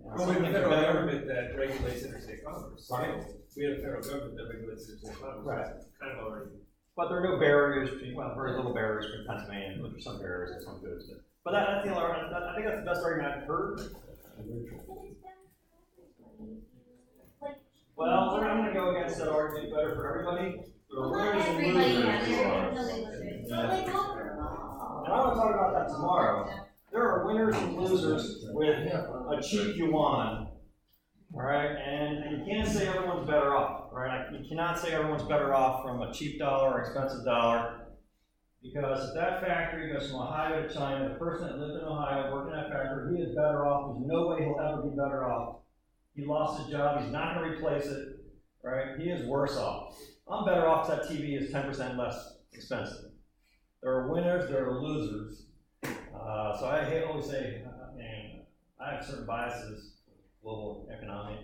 well, we have a federal government that regulates interstate commerce. Right. We have a federal government that regulates interstate commerce. Right. Kind of already.
But there are no barriers, well, very little barriers between Pennsylvania, but there's some barriers and some goods. But that's the only argument. I think that's the best argument I've heard. Well, I'm going to go against that argument. Better for everybody. There are winners and losers. And I want to talk about that tomorrow. There are winners and losers with a cheap yuan. All right, and you can't say everyone's better off, right? You cannot say everyone's better off from a cheap dollar or expensive dollar, because if that factory goes from Ohio to China, the person that lived in Ohio working in that factory, he is better off. There's no way he'll ever be better off. He lost his job. He's not going to replace it, right? He is worse off. I'm better off because that TV is 10% less expensive. There are winners, there are losers. So I always say, man, I have certain biases. Global economy,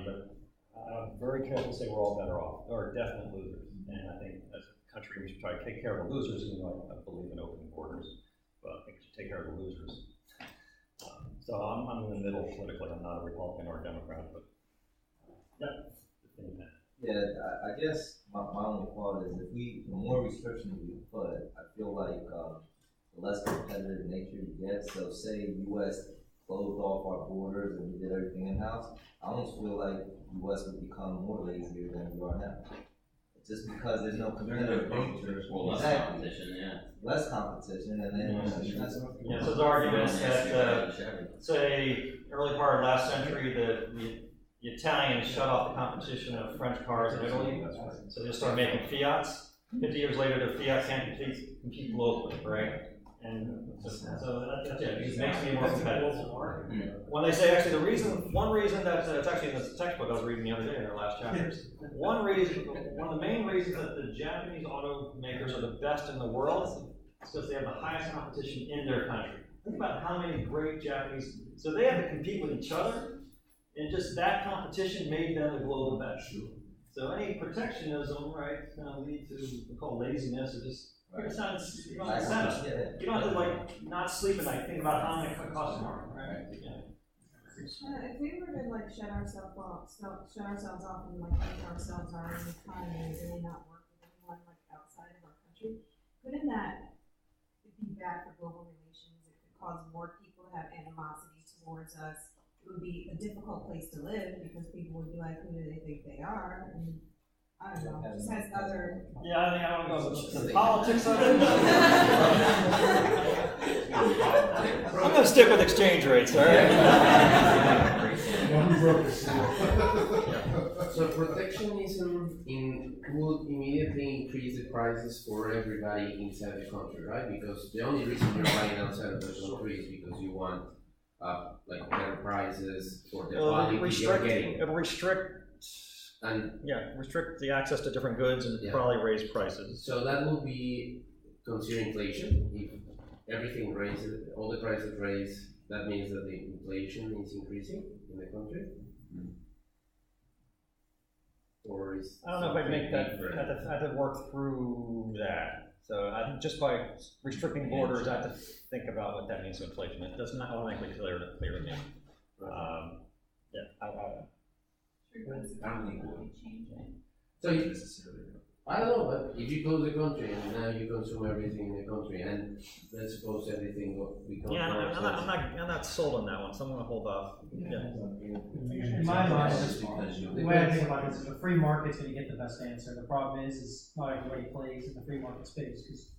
but I'm very careful to say we're all better off. There are definite losers, and I think as a country we should try to take care of the losers. Even though I believe in opening borders, but I think we should take care of the losers. So I'm in the middle politically. I'm not a Republican or a Democrat, but
yeah, I guess my only thought is the more restrictions we put, I feel like the less competitive nature you get. So say U.S. closed off our borders and we did everything in-house, I almost feel like the U.S. would become more lazier than we are now. Just because there's no competitive nature.
Well, less competition, yeah.
Less competition, and then
so there's arguments that say early part of last century the Italians shut off the competition of French cars in Italy, so they started making Fiats. 50 years later, the Fiat can't compete globally, right? And so that's it. It just makes me more competitive. When they say actually one reason that it's actually in this textbook I was reading the other day in their last chapters. One of the main reasons that the Japanese automakers are the best in the world is because they have the highest competition in their country. Think about how many great Japanese. So they have to compete with each other, and just that competition made them the global best. So any protectionism, right, is going to lead to what we call laziness or just. You don't have to like not sleep at night, think about how much it costs tomorrow, right? Yeah.
If we were to like shut ourselves off and like make ourselves our own economy and really not work with anyone like outside of our country, couldn't that be bad for global relations? It could cause more people to have animosity towards us. It would be a difficult place to live because people would be like, who do they think they are? And I don't know, just has other.
Yeah, I don't know the politics of it. I'm going to stick with exchange rates, all right?
So protectionism would immediately increase the prices for everybody inside the country, right? Because the only reason you're buying outside of the country is because you want like better prices for the quality you're getting.
It'll restrict the access to different goods and probably raise prices.
So that will be consider inflation. If everything raises, all the prices raise, that means that the inflation is increasing in the country. Or is
I don't know if I'd make that. I had to work through that.
So I think just by restricting borders, I have to think about what that means to inflation. It does not automatically clear to me.
So I don't know, but if you close the country and now you consume everything in the country, and let's suppose everything becomes
Yeah,
more
I'm not sold on that one, so I'm gonna hold off. Yeah.
In my mind, the way I think about it is the free market's gonna get the best answer. The problem is not everybody plays in the free market space, because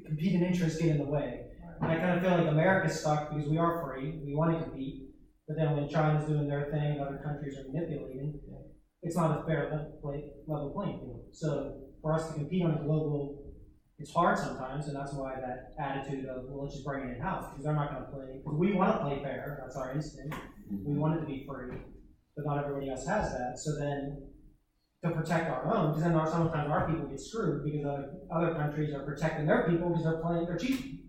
competing interests get in the way. And I kind of feel like America's stuck because we are free, we wanna compete, but then when China's doing their thing, other countries are manipulating, it's not a fair level playing field. So for us to compete on a global, it's hard sometimes, and that's why that attitude of, well, let's just bring it in-house, because they're not gonna play, because we wanna play fair, that's our instinct. We want it to be free, but not everybody else has that. So then, to protect our own, because then sometimes our people get screwed, because other countries are protecting their people because they're cheap.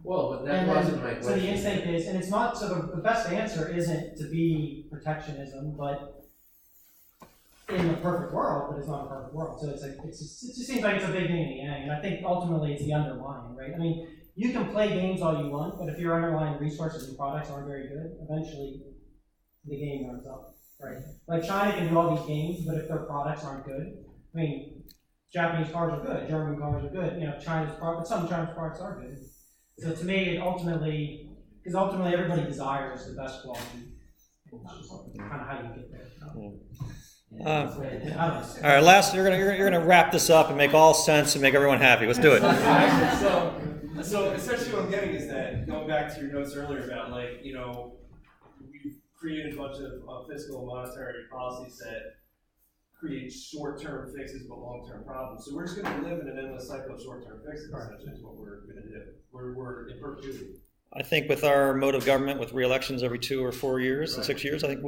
Well, but that wasn't my question.
So the instinct is, and it's not, so the best answer isn't to be protectionism, but in the perfect world, but it's not a perfect world. So it just seems like it's a big yin and yang, and I think ultimately it's the underlying, right? I mean, you can play games all you want, but if your underlying resources and products aren't very good, eventually the game runs up, right? Like China can do all these games, but if their products aren't good, I mean, Japanese cars are good, German cars are good, China's products, but some Chinese products are good. So to me, because ultimately everybody desires the best quality. It's just kind of how you get there.
All right, last, you're gonna wrap this up and make all sense and make everyone happy. Let's do it.
So essentially what I'm getting is that, going back to your notes earlier about we've created a bunch of fiscal and monetary policies that create short-term fixes but long-term problems. So we're just gonna live in an endless cycle of short-term fixes, essentially is what we're gonna do. We're in perpetuity.
I think with our mode of government, with re-elections every 2 or 4 years and 6 years, I think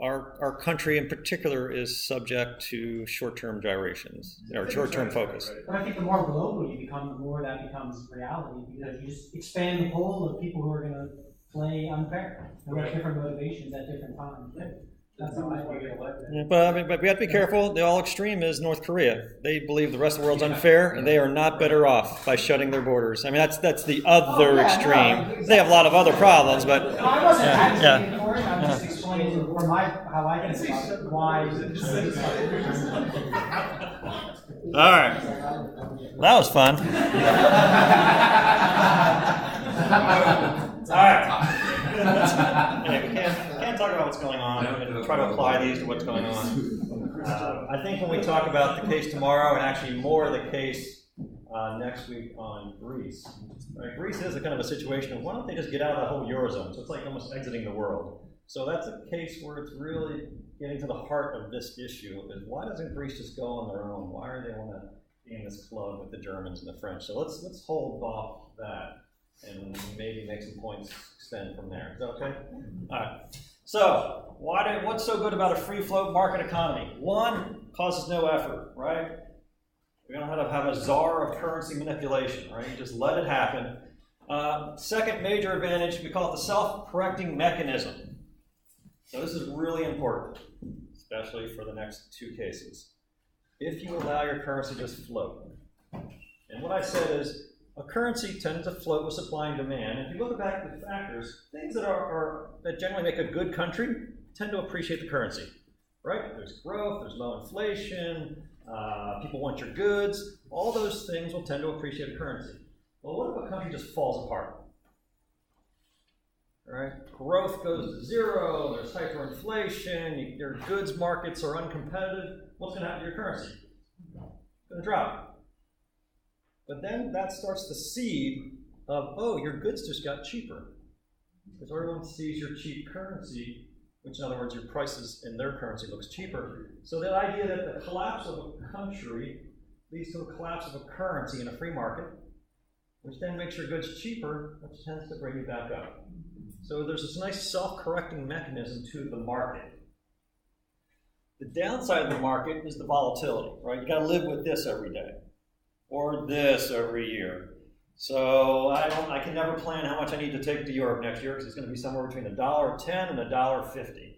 our country in particular is subject to short-term gyrations, or short-term focus.
But I think the more global you become, the more that becomes reality, because you just expand the pool of people who are going to play unfair and have different motivations at different times. That's how I get elected.
Yeah, but we have to be careful. The all extreme is North Korea. They believe the rest of the world's unfair, and they are not better off by shutting their borders. I mean, that's the other extreme. They have a lot of other problems, but
I wasn't advocating for it. I'm just explaining how I think about it. Why?
All right, that was fun. All right. Anyway, we can't talk about what's going on and try to apply these to what's going on. I think when we talk about the case tomorrow, and actually more of the case next week on Greece, right? Greece is a kind of a situation of why don't they just get out of the whole Eurozone? So it's like almost exiting the world. So that's a case where it's really getting to the heart of this issue, is why doesn't Greece just go on their own? Why are they want to be in this club with the Germans and the French? So let's hold off that and maybe make some points extend from there. Is that okay? All right. So what's so good about a free float market economy? One, causes no effort, right? We don't have to have a czar of currency manipulation, right? You just let it happen. Second major advantage, we call it the self-correcting mechanism. So this is really important, especially for the next 2 cases. If you allow your currency to just float. And what I said is, a currency tends to float with supply and demand. And if you look back at the factors, things that generally make a good country tend to appreciate the currency, right? There's growth, there's low inflation, people want your goods. All those things will tend to appreciate a currency. Well, what if a country just falls apart? Right? Growth goes to zero, there's hyperinflation, your goods markets are uncompetitive. What's going to happen to your currency? It's going to drop. But then that starts the seed of, oh, your goods just got cheaper. Because everyone sees your cheap currency, which in other words, your prices in their currency looks cheaper. So the idea that the collapse of a country leads to a collapse of a currency in a free market, which then makes your goods cheaper, which tends to bring you back up. So there's this nice self-correcting mechanism to the market. The downside of the market is the volatility, right? You got to live with this every day. Or this every year. So I can never plan how much I need to take to Europe next year, because it's going to be somewhere between $1.10 and $1.50.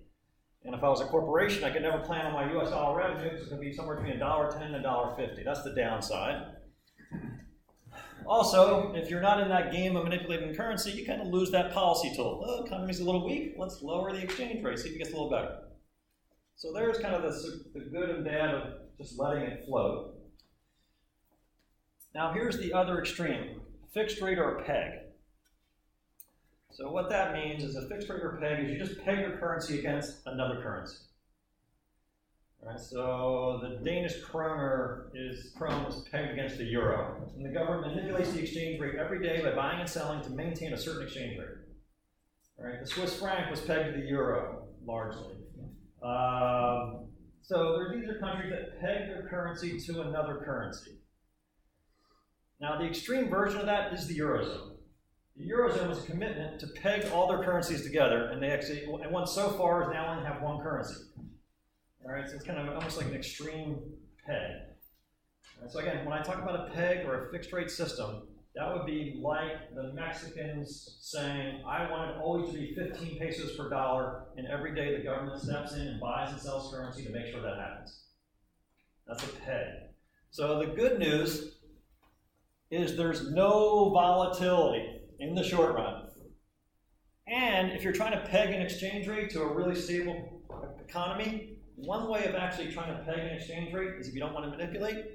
And if I was a corporation, I could never plan on my US dollar revenue, because it's going to be somewhere between $1.10 and $1.50. That's the downside. Also, if you're not in that game of manipulating currency, you kind of lose that policy tool. Oh, economy's a little weak, let's lower the exchange rate, see if it gets a little better. So there's kind of the good and bad of just letting it float. Now here's the other extreme, fixed rate or a peg. So what that means is a fixed rate or peg is you just peg your currency against another currency. All right, so the Danish kroner is pegged against the euro. And the government manipulates the exchange rate every day by buying and selling to maintain a certain exchange rate. All right, the Swiss franc was pegged to the euro, largely. So these are countries that peg their currency to another currency. Now the extreme version of that is the Eurozone. The Eurozone was a commitment to peg all their currencies together, and went so far as now only have one currency. All right, so it's kind of almost like an extreme peg. All right, so again, when I talk about a peg or a fixed rate system, that would be like the Mexicans saying, I want it always to be 15 pesos per dollar, and every day the government steps in and buys and sells currency to make sure that happens. That's a peg. So the good news is there's no volatility in the short run. And if you're trying to peg an exchange rate to a really stable economy, one way of actually trying to peg an exchange rate is if you don't want to manipulate,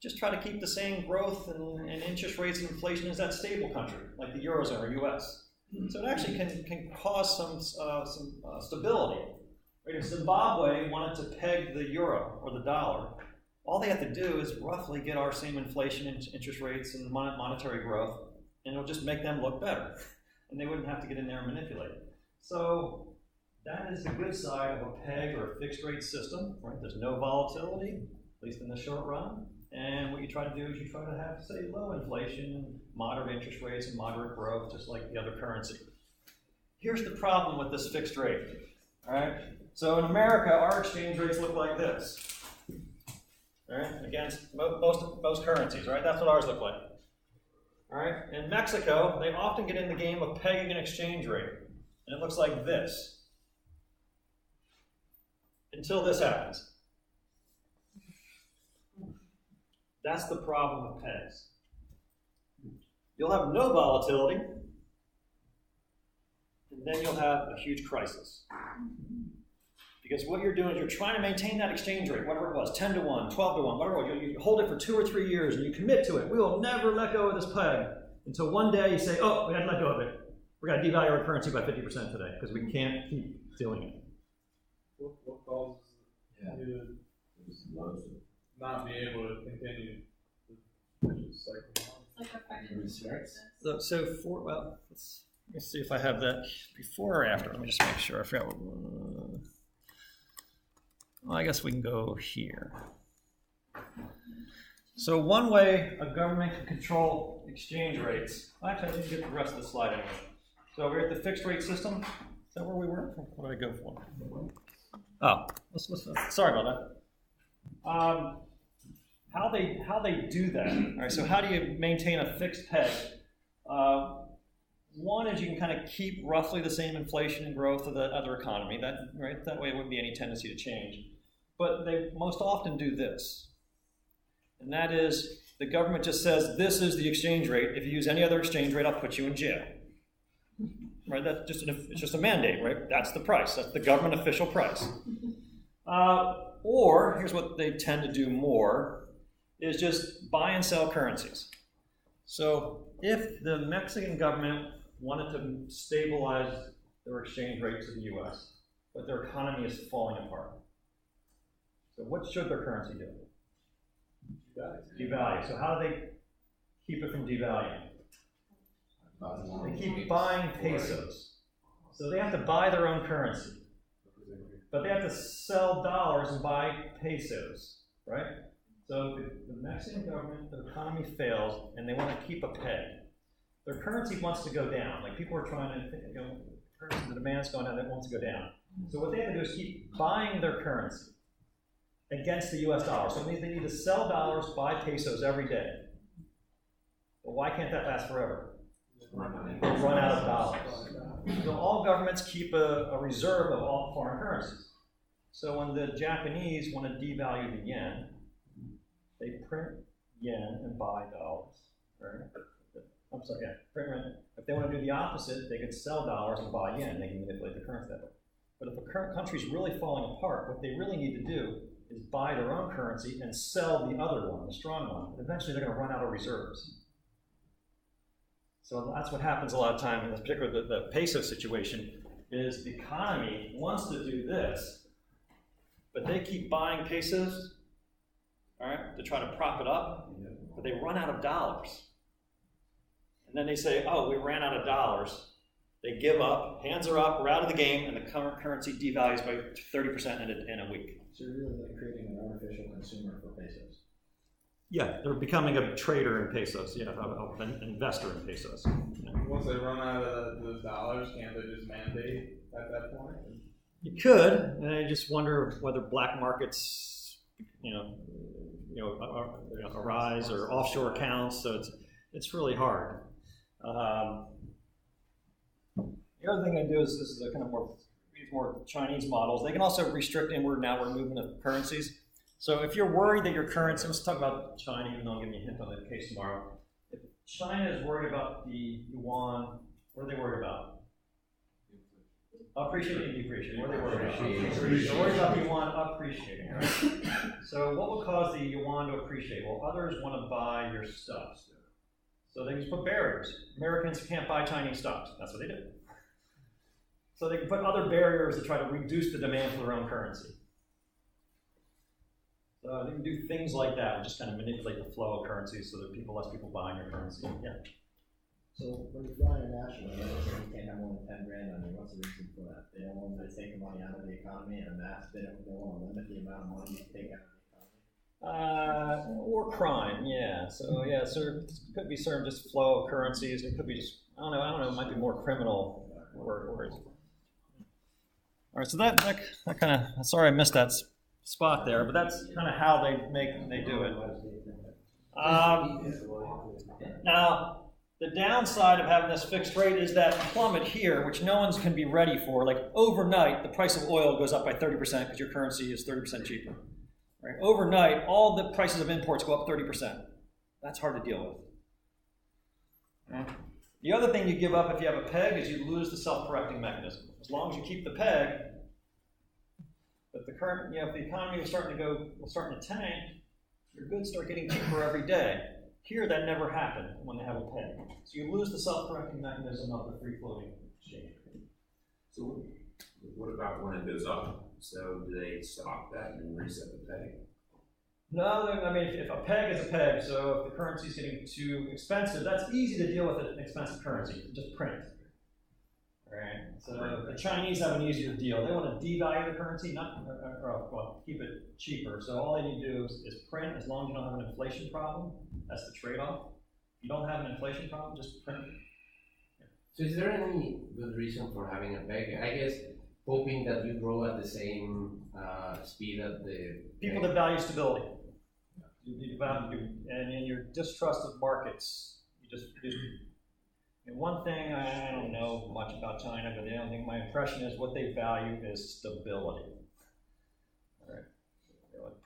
just try to keep the same growth and interest rates and inflation as that stable country, like the Eurozone or US. So it actually can cause some stability. Right? If Zimbabwe wanted to peg the euro or the dollar, all they have to do is roughly get our same inflation and interest rates and monetary growth, and it'll just make them look better. And they wouldn't have to get in there and manipulate. So that is the good side of a peg or a fixed rate system, right? There's no volatility, at least in the short run. And what you try to do is you try to have, say, low inflation, moderate interest rates, and moderate growth, just like the other currency. Here's the problem with this fixed rate, all right? So in America, our exchange rates look like this, all right, against most currencies, right? That's what ours look like, all right? In Mexico, they often get in the game of pegging an exchange rate, and it looks like this, until this happens. That's the problem with pegs. You'll have no volatility, and then you'll have a huge crisis. Because what you're doing is you're trying to maintain that exchange rate, whatever it was, 10 to 1, 12 to 1, whatever it was. You hold it for 2 or 3 years, and you commit to it. We will never let go of this peg until one day you say, oh, we had to let go of it. We're going to devalue our currency by 50% today because we can't keep doing it.
What causes you to not be able to continue the cycle?
So let me see if I have that before or after. Let me just make sure. I forgot what. Well, I guess we can go here. So one way a government can control exchange rates. Actually, I didn't get the rest of the slide anyway. So we're at the fixed rate system. Is that where we were? What did I go for? Oh, sorry about that. How they do that? All right. So how do you maintain a fixed peg? One is you can kind of keep roughly the same inflation and growth of the other economy. That way, it wouldn't be any tendency to change. But they most often do this, and that is the government just says this is the exchange rate. If you use any other exchange rate, I'll put you in jail. Right? It's just a mandate, right? That's the price. That's the government official price. Or here's what they tend to do more: is just buy and sell currencies. So if the Mexican government wanted to stabilize their exchange rate to the U.S., but their economy is falling apart, so what should their currency do? Devalue. So how do they keep it from devaluing? They keep buying pesos. So they have to buy their own currency. But they have to sell dollars and buy pesos, right? So the Mexican government, the economy fails, and they want to keep a peg. Their currency wants to go down. Like people are trying to, currency, the demand's going down, it wants to go down. So what they have to do is keep buying their currency against the US dollar. So it means they need to sell dollars, buy pesos every day. But why can't that last forever? Run out of dollars. So all governments keep a reserve of all foreign currencies. So when the Japanese want to devalue the yen, they print yen and buy dollars. Right? I'm sorry, yeah, print money. If they want to do the opposite, they could sell dollars and buy yen. They can manipulate the currency that way. But if a current country's really falling apart, what they really need to do is buy their own currency and sell the other one, the strong one. Eventually, they're going to run out of reserves. So that's what happens a lot of time, in particular the peso situation, is the economy wants to do this, but they keep buying pesos, all right, to try to prop it up, but they run out of dollars. And then they say, oh, we ran out of dollars. They give up, hands are up, we're out of the game, and the current currency devalues by 30% in a week.
So you're really like creating an artificial consumer for pesos.
Yeah, they're becoming a trader in pesos, an investor in pesos.
Once they run out of those dollars, can't they just mandate at that point?
You could, and I just wonder whether black markets, arise, or offshore accounts. So it's really hard. The other thing they do is, this is a kind of more Chinese models. They can also restrict inward and outward movement of currencies. So if you're worried that your currency, let's talk about China, even though I'll give you a hint on the case tomorrow. If China is worried about the yuan, what are they worried about? Appreciating and depreciating. What are they worried about? They're worried about the yuan appreciating, right? So what will cause the yuan to appreciate? Well, others want to buy your stuff. So they just put barriers. Americans can't buy Chinese stocks. That's what they do. So they can put other barriers to try to reduce the demand for their own currency. So they can do things like that, just kind of manipulate the flow of currency so that less people buying your currency. Yeah.
So when you fly internationally, you can't have more than 10 grand on you. What's the reason for that? They don't want to take the money out of the economy and mass. They don't want to limit the amount of money you take out of the economy.
Or crime, yeah. So yeah, so it could be certain just flow of currencies. It could be just I don't know. It might be more criminal words. All right, so that kind of, sorry I missed that spot there, but that's kind of how they do it. Now, the downside of having this fixed rate is that plummet here, which no one's can be ready for. Like overnight, the price of oil goes up by 30% because your currency is 30% cheaper. Right? Overnight, all the prices of imports go up 30%. That's hard to deal with. Okay? The other thing you give up if you have a peg is you lose the self-correcting mechanism. As long as you keep the peg, but the current, if the economy was starting to tank, your goods start getting cheaper every day. Here, that never happened when they have a peg. So you lose the self-correcting mechanism of the free-floating exchange.
So what about when it goes up? So do they stop that and reset the peg?
No, I mean, if a peg is a peg, so if the currency is getting too expensive, that's easy to deal with an expensive currency. Just print it. Right? So the Chinese have an easier deal. They want to devalue the currency, keep it cheaper. So all they need to do is print, as long as you don't have an inflation problem. That's the trade-off. If you don't have an inflation problem, just print. Yeah.
So is there any good reason for having a peg? I guess hoping that you grow at the same speed of the
people that value stability. And in your distrust of markets, and one thing, I don't know much about China, but the only thing, my impression is what they value is stability. All right.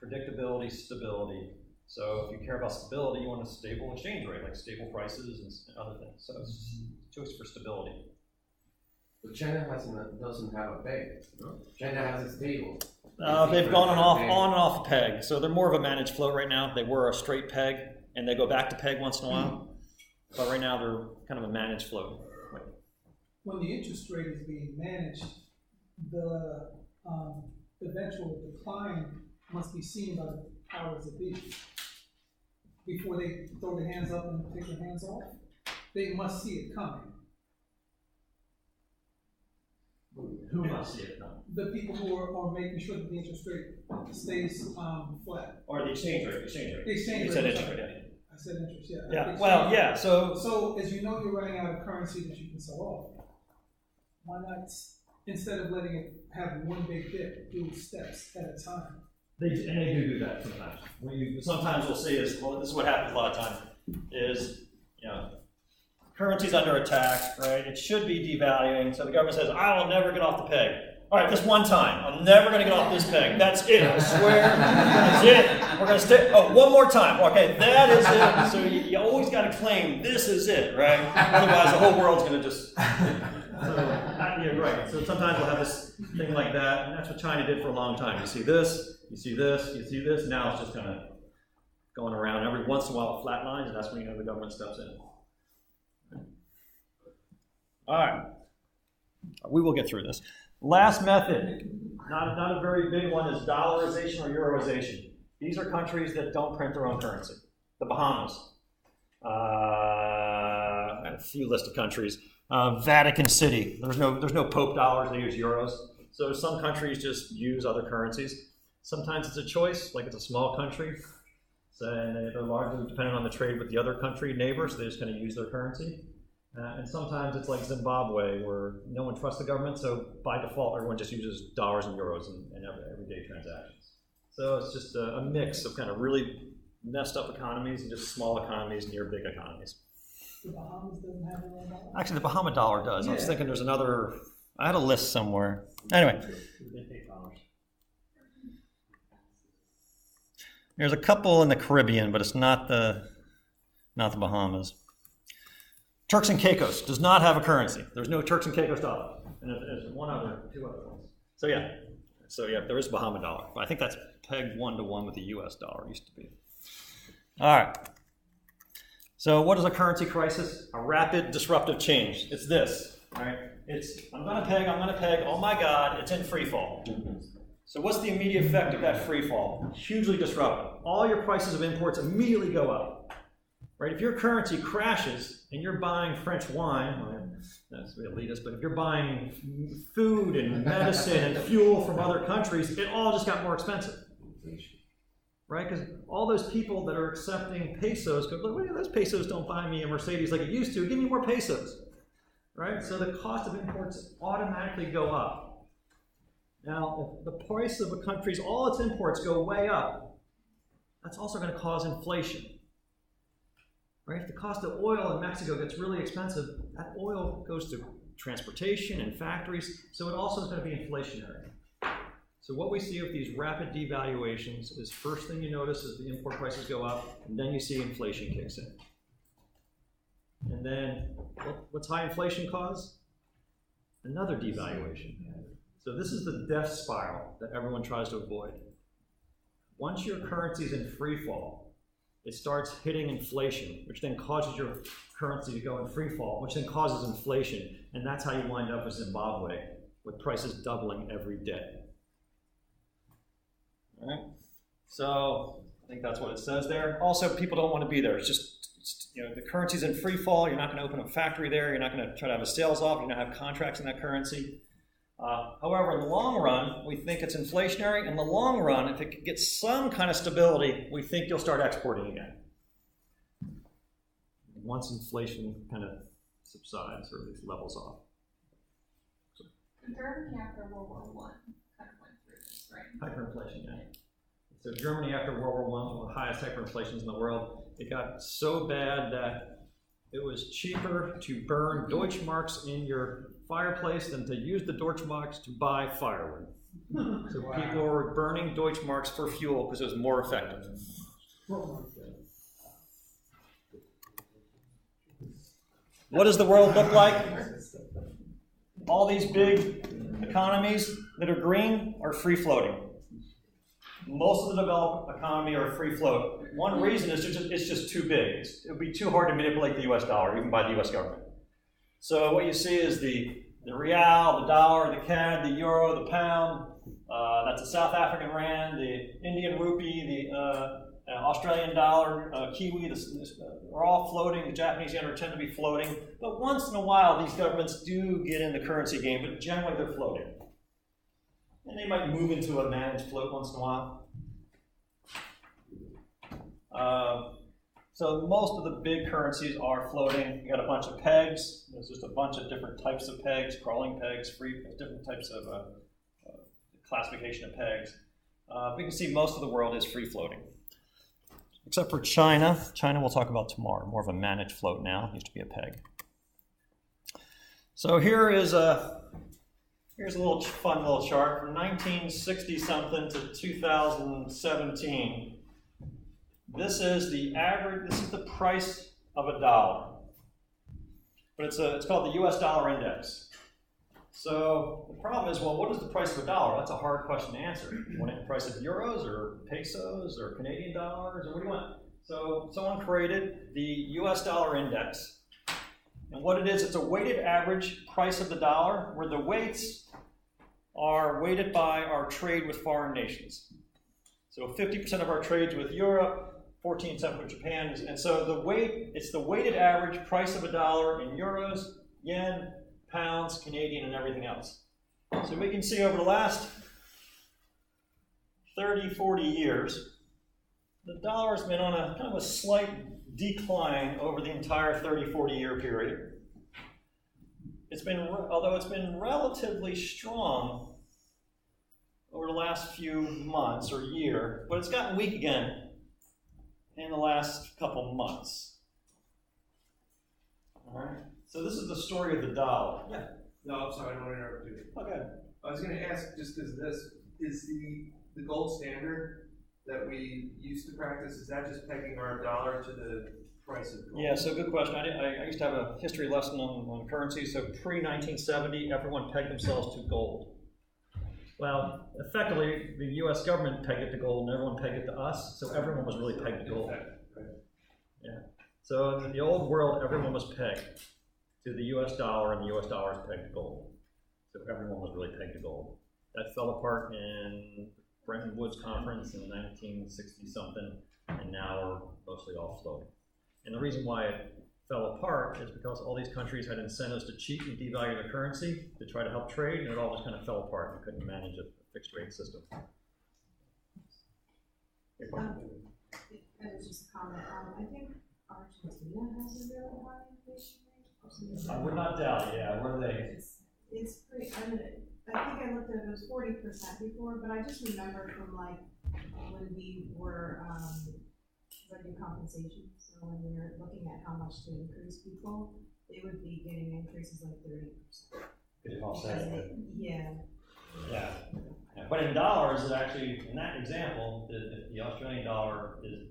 Predictability, stability. So if you care about stability, you want a stable exchange rate, like stable prices and other things. So it's a choice for stability.
But China doesn't have a peg. No? China has a stable.
They've gone on and off a peg. So they're more of a managed float right now. They were a straight peg, and they go back to peg once in a while. But right now they're kind of a managed float.
When the interest rate is being managed, the eventual decline must be seen by the powers that be. Before they throw their hands up and take their hands off, they must see it coming.
Who must see it coming?
The people who are making sure that the interest rate stays flat.
Or the exchange rate.
The exchange rate.
You said interest rate, yeah.
I said interest, yeah.
Yeah, well, yeah,
So as you know you're running out of currency that you can sell off, why not, instead of letting it have one big dip, do steps at a time?
They do that sometimes. Sometimes we'll see this is what happens a lot of times, is, currency's under attack, right? It should be devaluing, so the government says, I will never get off the peg. All right, this one time. I'm never going to get off this peg. That's it. I swear. That's it. We're going to stay. Oh, one more time. Okay, that is it. So you always got to claim this is it, right? Otherwise, the whole world's going to just. Yeah, right. So sometimes we'll have this thing like that, and that's what China did for a long time. You see this, you see this, you see this. Now it's just kind of going around. Every once in a while, it flatlines, and that's when you know the government steps in. All right. We will get through this. Last method, not a very big one, is dollarization or eurozation. These are countries that don't print their own currency. The Bahamas. A few list of countries. Vatican City. There's no Pope dollars. They use euros. So some countries just use other currencies. Sometimes it's a choice, like it's a small country, so, and they're largely dependent on the trade with the other country neighbors. So they just kind of use their currency. And sometimes it's like Zimbabwe, where no one trusts the government, so by default, everyone just uses dollars and euros in everyday transactions. So it's just a mix of kind of really messed up economies and just small economies near big economies.
The Bahamas doesn't have a dollar?
Actually, the Bahama dollar does.
Yeah.
I was thinking there's another, I had a list somewhere. Anyway. There's a couple in the Caribbean, but it's not the Bahamas. Turks and Caicos does not have a currency. There's no Turks and Caicos dollar. And there's two other ones. So yeah, there is Bahama dollar. But I think that's pegged 1-to-1 with the US dollar, used to be. All right. So what is a currency crisis? A rapid disruptive change. It's this, right? I'm gonna peg, oh my God, it's in free fall. So what's the immediate effect of that free fall? Hugely disruptive. All your prices of imports immediately go up. Right? If your currency crashes and you're buying French wine, well, that's really elitist, but if you're buying food and medicine and fuel from other countries, it all just got more expensive. Right? Because all those people that are accepting pesos go, look, those pesos don't buy me a Mercedes like it used to. Give me more pesos. Right? So the cost of imports automatically go up. Now, if the price of a country's, all its imports go way up, that's also going to cause inflation. Right? If the cost of oil in Mexico gets really expensive, that oil goes to transportation and factories, so it also is going to be inflationary. So what we see with these rapid devaluations is first thing you notice is the import prices go up, and then you see inflation kicks in. And then what's high inflation cause? Another devaluation. So this is the death spiral that everyone tries to avoid. Once your currency is in free fall, it starts hitting inflation, which then causes your currency to go in free fall, which then causes inflation. And that's how you wind up with Zimbabwe, with prices doubling every day. All right? So I think that's what it says there. Also, people don't want to be there. It's just, the currency's in free fall. You're not going to open a factory there. You're not going to try to have a sales off. You're going to have contracts in that currency. However, in the long run, we think it's inflationary. In the long run, if it gets some kind of stability, we think you'll start exporting again. Once inflation kind of subsides or at least levels off.
Germany after World War I kind of went through this, right?
Hyperinflation, yeah. So Germany after World War I, one of the highest hyperinflations in the world, it got so bad that it was cheaper to burn Deutschmarks in your fireplace than to use the Deutschmarks to buy firewood. So people were burning Deutschmarks for fuel because it was more effective. What does the world look like? All these big economies that are green are free floating. Most of the developed economy are free float. One reason is it's just too big. It would be too hard to manipulate the US dollar, even by the US government. So what you see is the real, the dollar, the CAD, the euro, the pound, that's the South African rand, the Indian rupee, the Australian dollar, Kiwi, are all floating. The Japanese yen tend to be floating. But once in a while, these governments do get in the currency game, but generally they're floating. And they might move into a managed float once in a while. So most of the big currencies are floating. You got a bunch of pegs. There's just a bunch of different types of pegs, crawling pegs, different types of classification of pegs. We can see most of the world is free floating. Except for China. China we'll talk about tomorrow. More of a managed float now. It used to be a peg. So here is Here's a little fun little chart from 1960 something to 2017. This is the average. This is the price of a dollar, but it's called the U.S. dollar index. So the problem is, well, what is the price of a dollar? That's a hard question to answer. You want the price of euros or pesos or Canadian dollars or what do you want? So someone created the U.S. dollar index. And what it is, it's a weighted average price of the dollar where the weights are weighted by our trade with foreign nations. So 50% of our trades with Europe, 14% with Japan. And so it's the weighted average price of a dollar in euros, yen, pounds, Canadian, and everything else. So we can see over the last 30, 40 years, the dollar has been on a kind of a slight decline over the entire 30, 40 year period. Although it's been relatively strong over the last few months or year, but it's gotten weak again in the last couple months. All right. So this is the story of the dollar. Yeah.
No, I'm sorry, I don't want to interrupt you.
Okay.
I was going to ask, just because this is the gold standard that we used to practice, is that just pegging our dollar to the price of gold?
Yeah, so good question. I used to have a history lesson on currency. So pre-1970, everyone pegged themselves to gold. Well, effectively, the U.S. government pegged it to gold, and everyone pegged it to us. So everyone was really pegged to gold. Yeah. So in the old world, everyone was pegged to the U.S. dollar, and the U.S. dollar is pegged to gold. So everyone was really pegged to gold. That fell apart in Bretton Woods conference in 1960-something, and now we're mostly all floating. And the reason why it fell apart is because all these countries had incentives to cheat and devalue their currency to try to help trade, and it all just kind of fell apart and couldn't manage a fixed rate system.
That was just a comment. I think Argentina has a really high inflation rate.
I would not doubt, yeah. What are they?
It's pretty, I think I looked at it, was 40% before, but I just remember from like when we were running compensation. So when we were looking at how much to increase people, they would be getting increases like 30%.
Could you offset it?
Yeah.
Yeah. But in dollars, it actually, in that example, if the Australian dollar is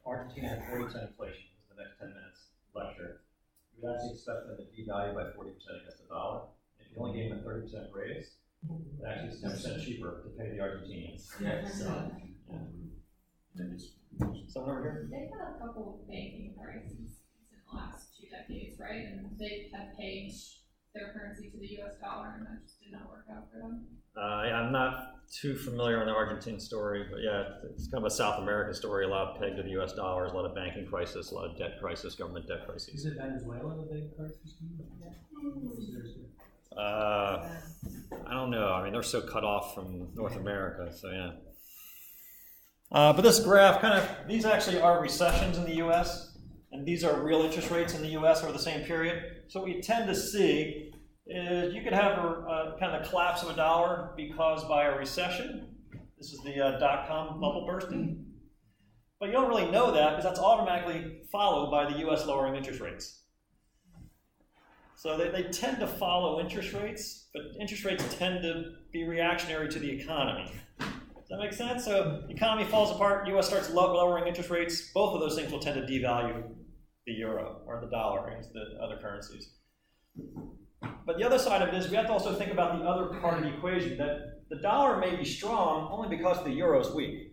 Argentina had 40% inflation for the next 10 minutes lecture, you would actually expect them to devalue by 40% against the dollar. If you only gave them a 30% raise, it actually is 10% cheaper to pay the Argentinians. Yeah. So, someone over here?
They've had a couple of banking crises in the last 2 decades, right? And they have pegged their currency to the U.S. dollar, and that just did not work out for them.
I'm not too familiar on the Argentine story, but yeah, it's kind of a South American story, a lot pegged to the U.S. dollars, a lot of banking crisis, a lot of debt crisis, government debt crises.
Is it Venezuela the big crisis?
I don't know. I mean, they're so cut off from North America, so yeah. But this graph these actually are recessions in the U.S., and these are real interest rates in the U.S. over the same period. So what we tend to see is you could have a kind of collapse of a dollar because by a recession. This is the dot-com bubble bursting. But you don't really know that because that's automatically followed by the U.S. lowering interest rates. So they tend to follow interest rates, but interest rates tend to be reactionary to the economy. Does that make sense? So the economy falls apart, U.S. starts lowering interest rates, both of those things will tend to devalue the euro or the dollar against the other currencies. But the other side of it is we have to also think about the other part of the equation, that the dollar may be strong only because the euro is weak.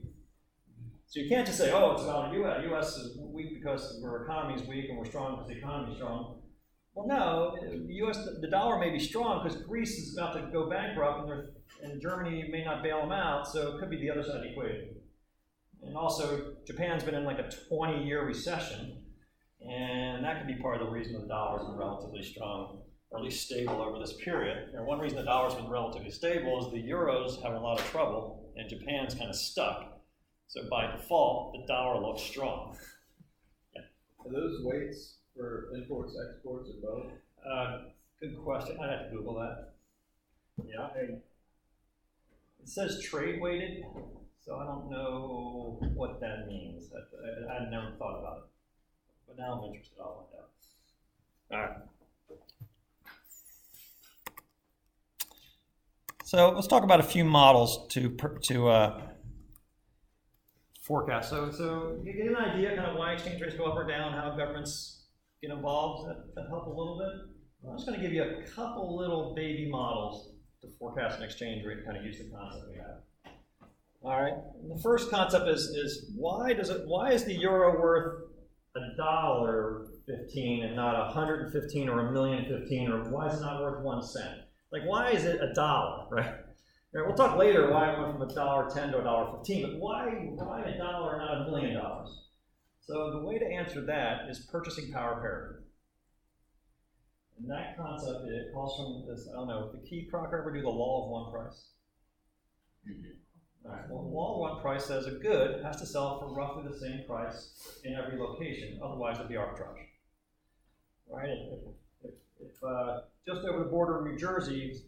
So you can't just say, oh, it's about the U.S. U.S. is weak because our economy is weak and we're strong because the economy is strong. Well, no, the dollar may be strong because Greece is about to go bankrupt and Germany may not bail them out, so it could be the other side of the equation. And also, Japan's been in like a 20-year recession, and that could be part of the reason the dollar's been relatively strong, or at least stable over this period. And one reason the dollar's been relatively stable is the euro's having a lot of trouble, and Japan's kind of stuck. So by default, the dollar looks strong. Yeah.
Are those weights for imports, exports, or both?
Good question. I'd have to Google that. Yeah. It says trade weighted, so I don't know what that means. I'd never thought about it. But now I'm interested. I'll find out. All right. So let's talk about a few models to forecast. So you get an idea kind of why exchange rates go up or down, how governments get involved. That help a little bit. I'm just going to give you a couple little baby models to forecast an exchange rate and kind of use the concept we have. All right. And the first concept is why is the euro worth $1.15 and not 115 or $1,000,015, or why is it not worth 1 cent? Like, why is it $1, right? We'll talk later why it went from $1.10 to $1.15, but why $1 and not $1 million? So the way to answer that is purchasing power parity. And that concept, it calls from this, I don't know, did Keith Crocker ever do the law of one price? All right, well, the law of one price says a good has to sell for roughly the same price in every location, otherwise it'd be arbitrage. Right? If just over the border of New Jersey,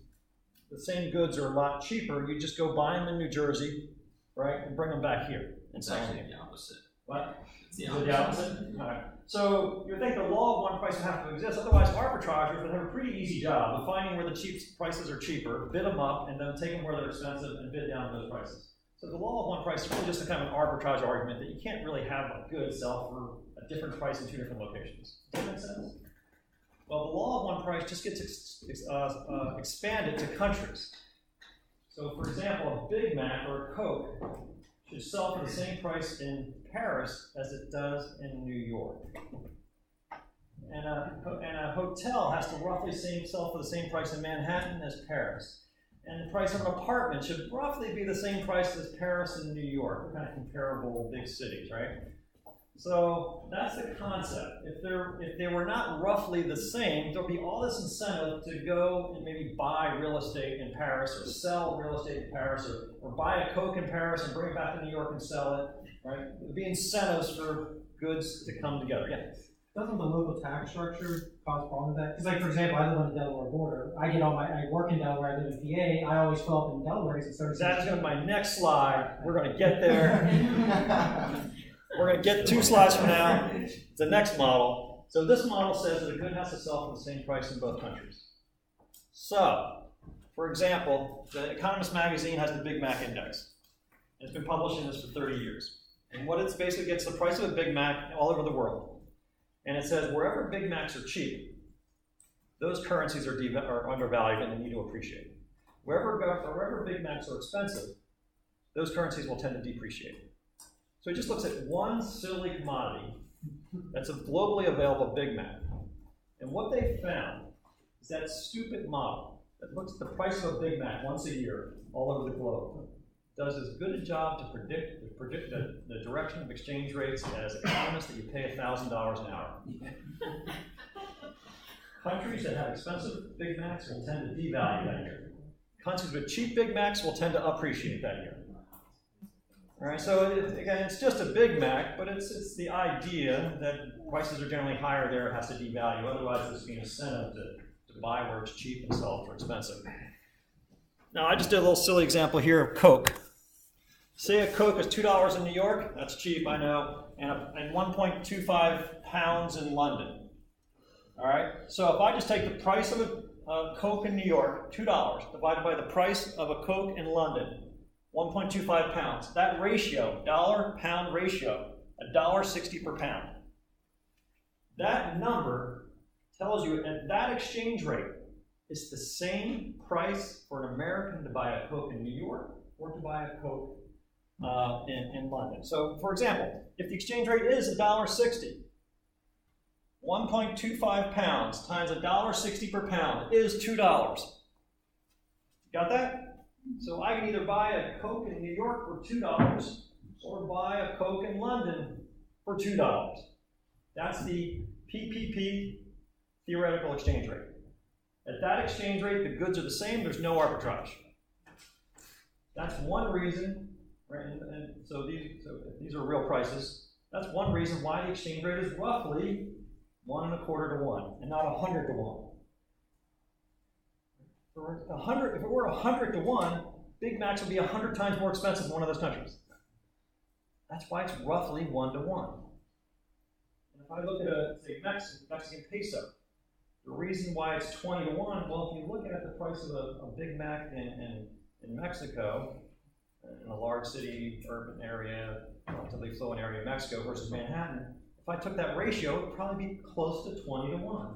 the same goods are a lot cheaper, you just go buy them in New Jersey, right, and bring them back here.
It's actually the opposite.
What?
It's the
Is it
opposite.
the opposite? All right. So you think the law of one price would have to exist, otherwise arbitrageurs would have a pretty easy job of finding where the cheap prices are cheaper, bid them up, and then take them where they're expensive and bid down those prices. So the law of one price is really just a kind of an arbitrage argument that you can't really have a good sell for a different price in two different locations. Does that make sense? Well, the law of one price just gets expanded to countries. So for example, a Big Mac or a Coke should sell for the same price in Paris as it does in New York. And a hotel has to roughly sell for the same price in Manhattan as Paris. And the price of an apartment should roughly be the same price as Paris and New York. They're kind of comparable big cities, right? So that's the concept. If they were not roughly the same, there'll be all this incentive to go and maybe buy real estate in Paris, or sell real estate in Paris, or buy a Coke in Paris and bring it back to New York and sell it, right? There'll be incentives for goods to come together. Yeah.
Doesn't the local tax structure cause problems with that? Because, like, for example, I live on the Delaware border. I work in Delaware, I live in PA. I always fill up in Delaware because it's 36.
That's going to be my next slide. We're going to get there. We're going to get 2 slides from now. The next model. So this model says that a good has to sell for the same price in both countries. So, for example, the Economist magazine has the Big Mac index. It's been publishing this for 30 years. And what it's basically gets the price of a Big Mac all over the world. And it says wherever Big Macs are cheap, those currencies are undervalued and they need to appreciate. Wherever Big Macs are expensive, those currencies will tend to depreciate. So he just looks at one silly commodity that's a globally available Big Mac. And what they found is that stupid model that looks at the price of a Big Mac once a year all over the globe does as good a job to predict the direction of exchange rates as economists that you pay $1,000 an hour. Countries that have expensive Big Macs will tend to devalue that year. Countries with cheap Big Macs will tend to appreciate that year. All right, so again, it's just a Big Mac, but it's the idea that prices are generally higher there, it has to devalue. Otherwise, there's an incentive to buy where it's cheap and sell for expensive. Now, I just did a little silly example here of Coke. Say a Coke is $2 in New York, that's cheap, I know, and 1.25 pounds in London. All right, so if I just take the price of a Coke in New York, $2, divided by the price of a Coke in London, 1.25 pounds. That ratio, dollar-pound ratio, $1.60 per pound. That number tells you at that exchange rate, it's the same price for an American to buy a Coke in New York or to buy a Coke in London. So, for example, if the exchange rate is $1.60, 1.25 pounds times $1.60 per pound is $2. Got that? So I can either buy a Coke in New York for $2 or buy a Coke in London for $2. That's the PPP theoretical exchange rate. At that exchange rate, the goods are the same, there's no arbitrage. That's one reason, right? And so these are real prices. That's one reason why the exchange rate is roughly 1 1/4 to 1 and not 100 to 1. If it were 100 to 1, Big Macs would be 100 times more expensive in one of those countries. That's why it's roughly 1 to 1. And if I look at say Mexican peso, The reason why it's 20 to 1, well, if you look at the price of a Big Mac in Mexico, in a large city, urban area, relatively affluent area of Mexico versus Manhattan, if I took that ratio, it would probably be close to 20 to 1.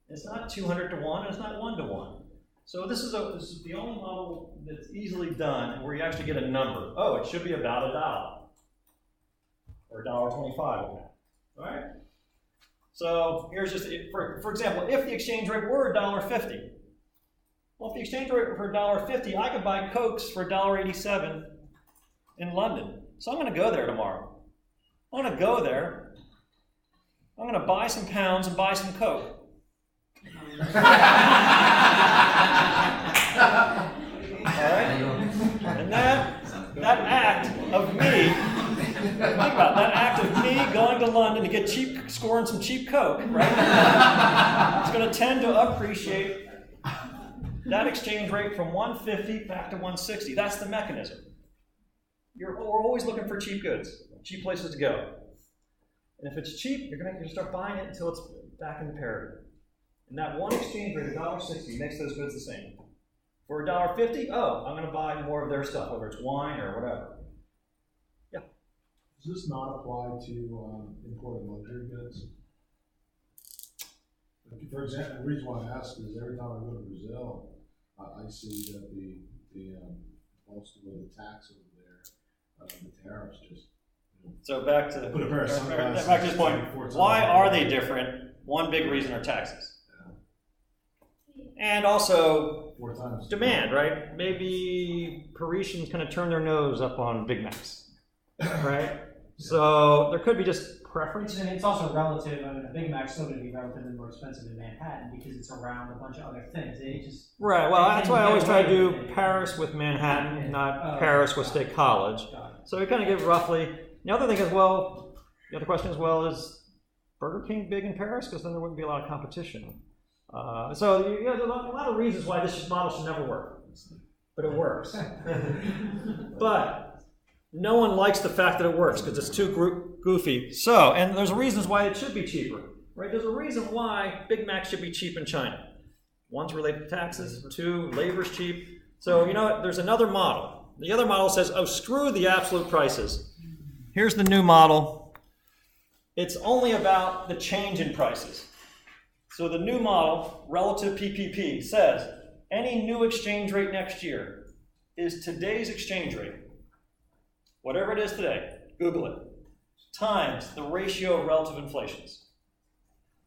It's not 200 to 1, and it's not 1 to 1. So this is the only model that's easily done where you actually get a number. Oh, it should be about $1 or $1.25. All right. So here's just for example, if the exchange rate were $1.50, well, if the exchange rate were $1.50, I could buy Cokes for $1.87 in London. So I'm going to go there tomorrow. I'm going to go there. I'm going to buy some pounds and buy some Coke. Alright? And that act of me, think about that act of me going to London to get scoring some cheap Coke, right? It's going to tend to appreciate that exchange rate from 150 back to 160. That's the mechanism. We're always looking for cheap goods, cheap places to go. And if it's cheap, you're going to start buying it until it's back into parity. And that one exchange rate, $1.60, makes those goods the same. For $1.50, oh, I'm going to buy more of their stuff, whether it's wine or whatever. Yeah.
Does this not apply to imported luxury goods? For example, the reason why I ask is every time I go to Brazil, I see that most of the tax over there, the tariffs just.
So back to this point, why are they different? One big reason are taxes. And also demand, right? Maybe Parisians kind of turn their nose up on Big Macs, right? So there could be just preference.
And it's also relative. I mean, a Big Mac's still going to be relatively more expensive in Manhattan because it's around a bunch of other things.
Right. Well, that's why I always try to do Paris with Manhattan, not Paris with State College. So we kind of give roughly. The other thing is, well, the other question as well is Burger King big in Paris? Because then there wouldn't be a lot of competition. So there's a lot of reasons why this model should never work, but it works. But no one likes the fact that it works because it's too goofy. So, and there's reasons why it should be cheaper, right? There's a reason why Big Mac should be cheap in China. One's related to taxes. Two, labor's cheap. So you know what? There's another model. The other model says, oh, screw the absolute prices. Here's the new model. It's only about the change in prices. So the new model, relative PPP, says any new exchange rate next year is today's exchange rate, whatever it is today, Google it, times the ratio of relative inflations.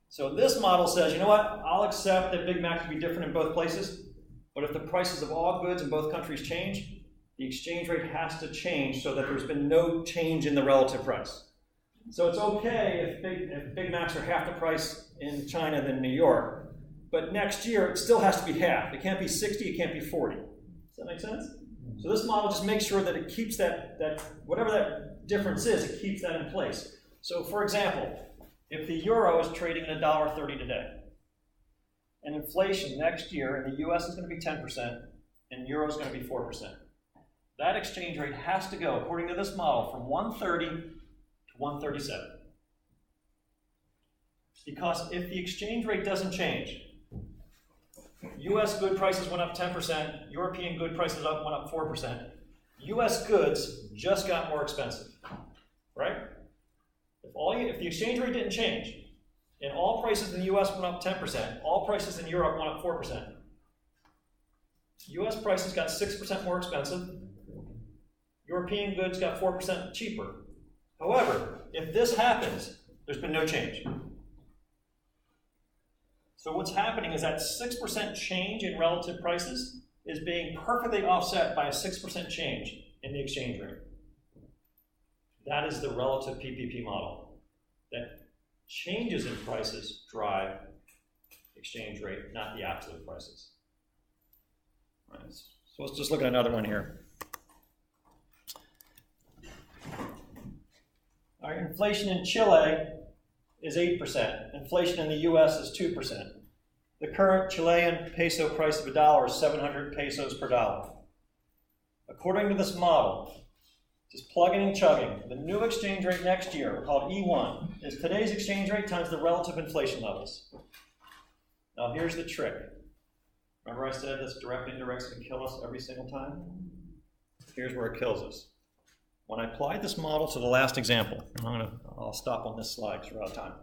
So this model says, you know what, I'll accept that Big Mac can be different in both places, but if the prices of all goods in both countries change, the exchange rate has to change so that there's been no change in the relative price. So it's okay if Big Macs are half the price in China than New York, but next year it still has to be half. It can't be 60, it can't be 40. Does that make sense? So this model just makes sure that it keeps that whatever that difference is, it keeps that in place. So for example, if the euro is trading at $1.30 today, and inflation next year in the US is going to be 10%, and euro is going to be 4%, that exchange rate has to go, according to this model, from 130 to 137. Because if the exchange rate doesn't change, US good prices went up 10%, European good prices went up 4%, US goods just got more expensive, right? If the exchange rate didn't change, and all prices in the US went up 10%, all prices in Europe went up 4%, US prices got 6% more expensive, European goods got 4% cheaper. However, if this happens, there's been no change. So what's happening is that 6% change in relative prices is being perfectly offset by a 6% change in the exchange rate. That is the relative PPP model. That changes in prices drive exchange rate, not the absolute prices. All right, so let's just look at another one here. All right, inflation in Chile is 8%. Inflation in the US is 2%. The current Chilean peso price of $1 is 700 pesos per dollar. According to this model, just plugging and chugging, the new exchange rate next year, called E1, is today's exchange rate times the relative inflation levels. Now here's the trick. Remember I said this direct indirects can kill us every single time? Here's where it kills us. When I applied this model to the last example, I'll stop on this slide because we're out of time.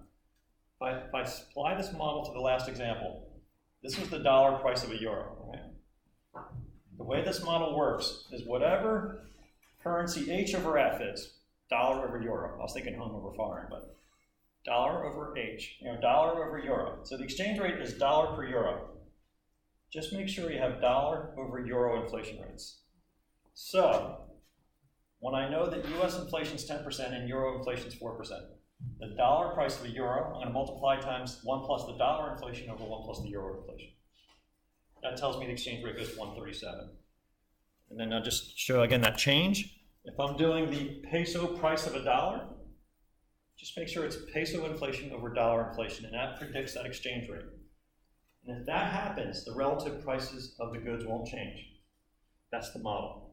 If I apply this model to the last example, this was the dollar price of a euro, right? The way this model works is whatever currency H over F is, dollar over euro. I was thinking home over foreign, but dollar over H, dollar over euro. So the exchange rate is dollar per euro. Just make sure you have dollar over euro inflation rates. So, when I know that US inflation is 10% and euro inflation is 4%, the dollar price of a euro, I'm going to multiply times 1 plus the dollar inflation over 1 plus the euro inflation. That tells me the exchange rate goes to 137. And then I'll just show again that change. If I'm doing the peso price of a dollar, just make sure it's peso inflation over dollar inflation, and that predicts that exchange rate. And if that happens, the relative prices of the goods won't change. That's the model.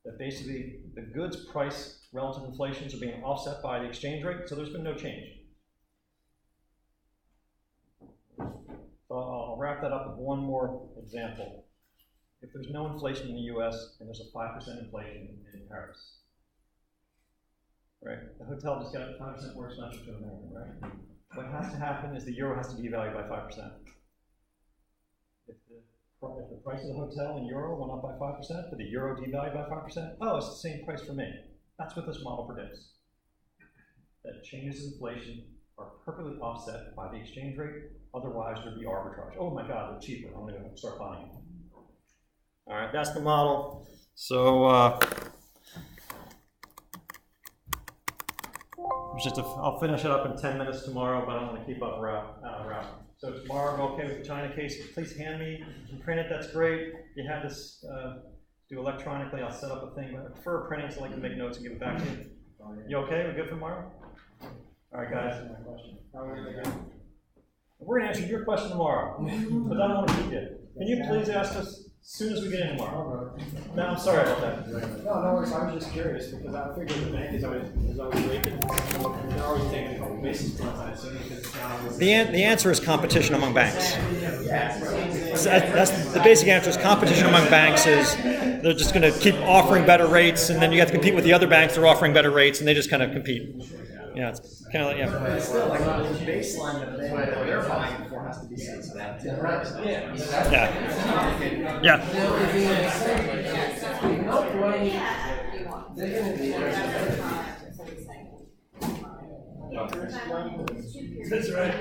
That basically the goods price relative inflations are being offset by the exchange rate, so there's been no change. So I'll wrap that up with one more example. If there's no inflation in the US and there's a 5% inflation in Paris, right? The hotel just got 5% more expensive to American, right? What has to happen is the euro has to be devalued by 5%. If the price of the hotel in euro went up by 5%, but the euro devalued by 5%, oh, it's the same price for me. That's what this model predicts. That changes in inflation are perfectly offset by the exchange rate, otherwise there'd be arbitrage. Oh my God, they're cheaper, I'm gonna start buying them. All right, that's the model. So, I'll finish it up in 10 minutes tomorrow, but I don't want to keep up route. So tomorrow, I'm okay with the China case. Please hand me, you can print it, that's great. If you have this do electronically, I'll set up a thing. But I prefer printing, so I like to make notes and give it back to you. You okay? We good for tomorrow? All right, guys. We're going to answer your question tomorrow, but I don't want to keep you. Can you please ask us as soon as we get in tomorrow? No, I'm sorry about that.
No, no worries. I was just curious because I figured the bank is always rated. They're always taking a couple basis points, I assume, because it's not always.
The answer is competition among banks. That's the basic answer is competition among banks is they're just going to keep offering better rates, and then you have to compete with the other banks that are offering better rates, and they just kind of compete. Yeah, it's kind of like, yeah.
But it's still like the baseline that they're buying for has to be set to that.
Yeah.
That's right.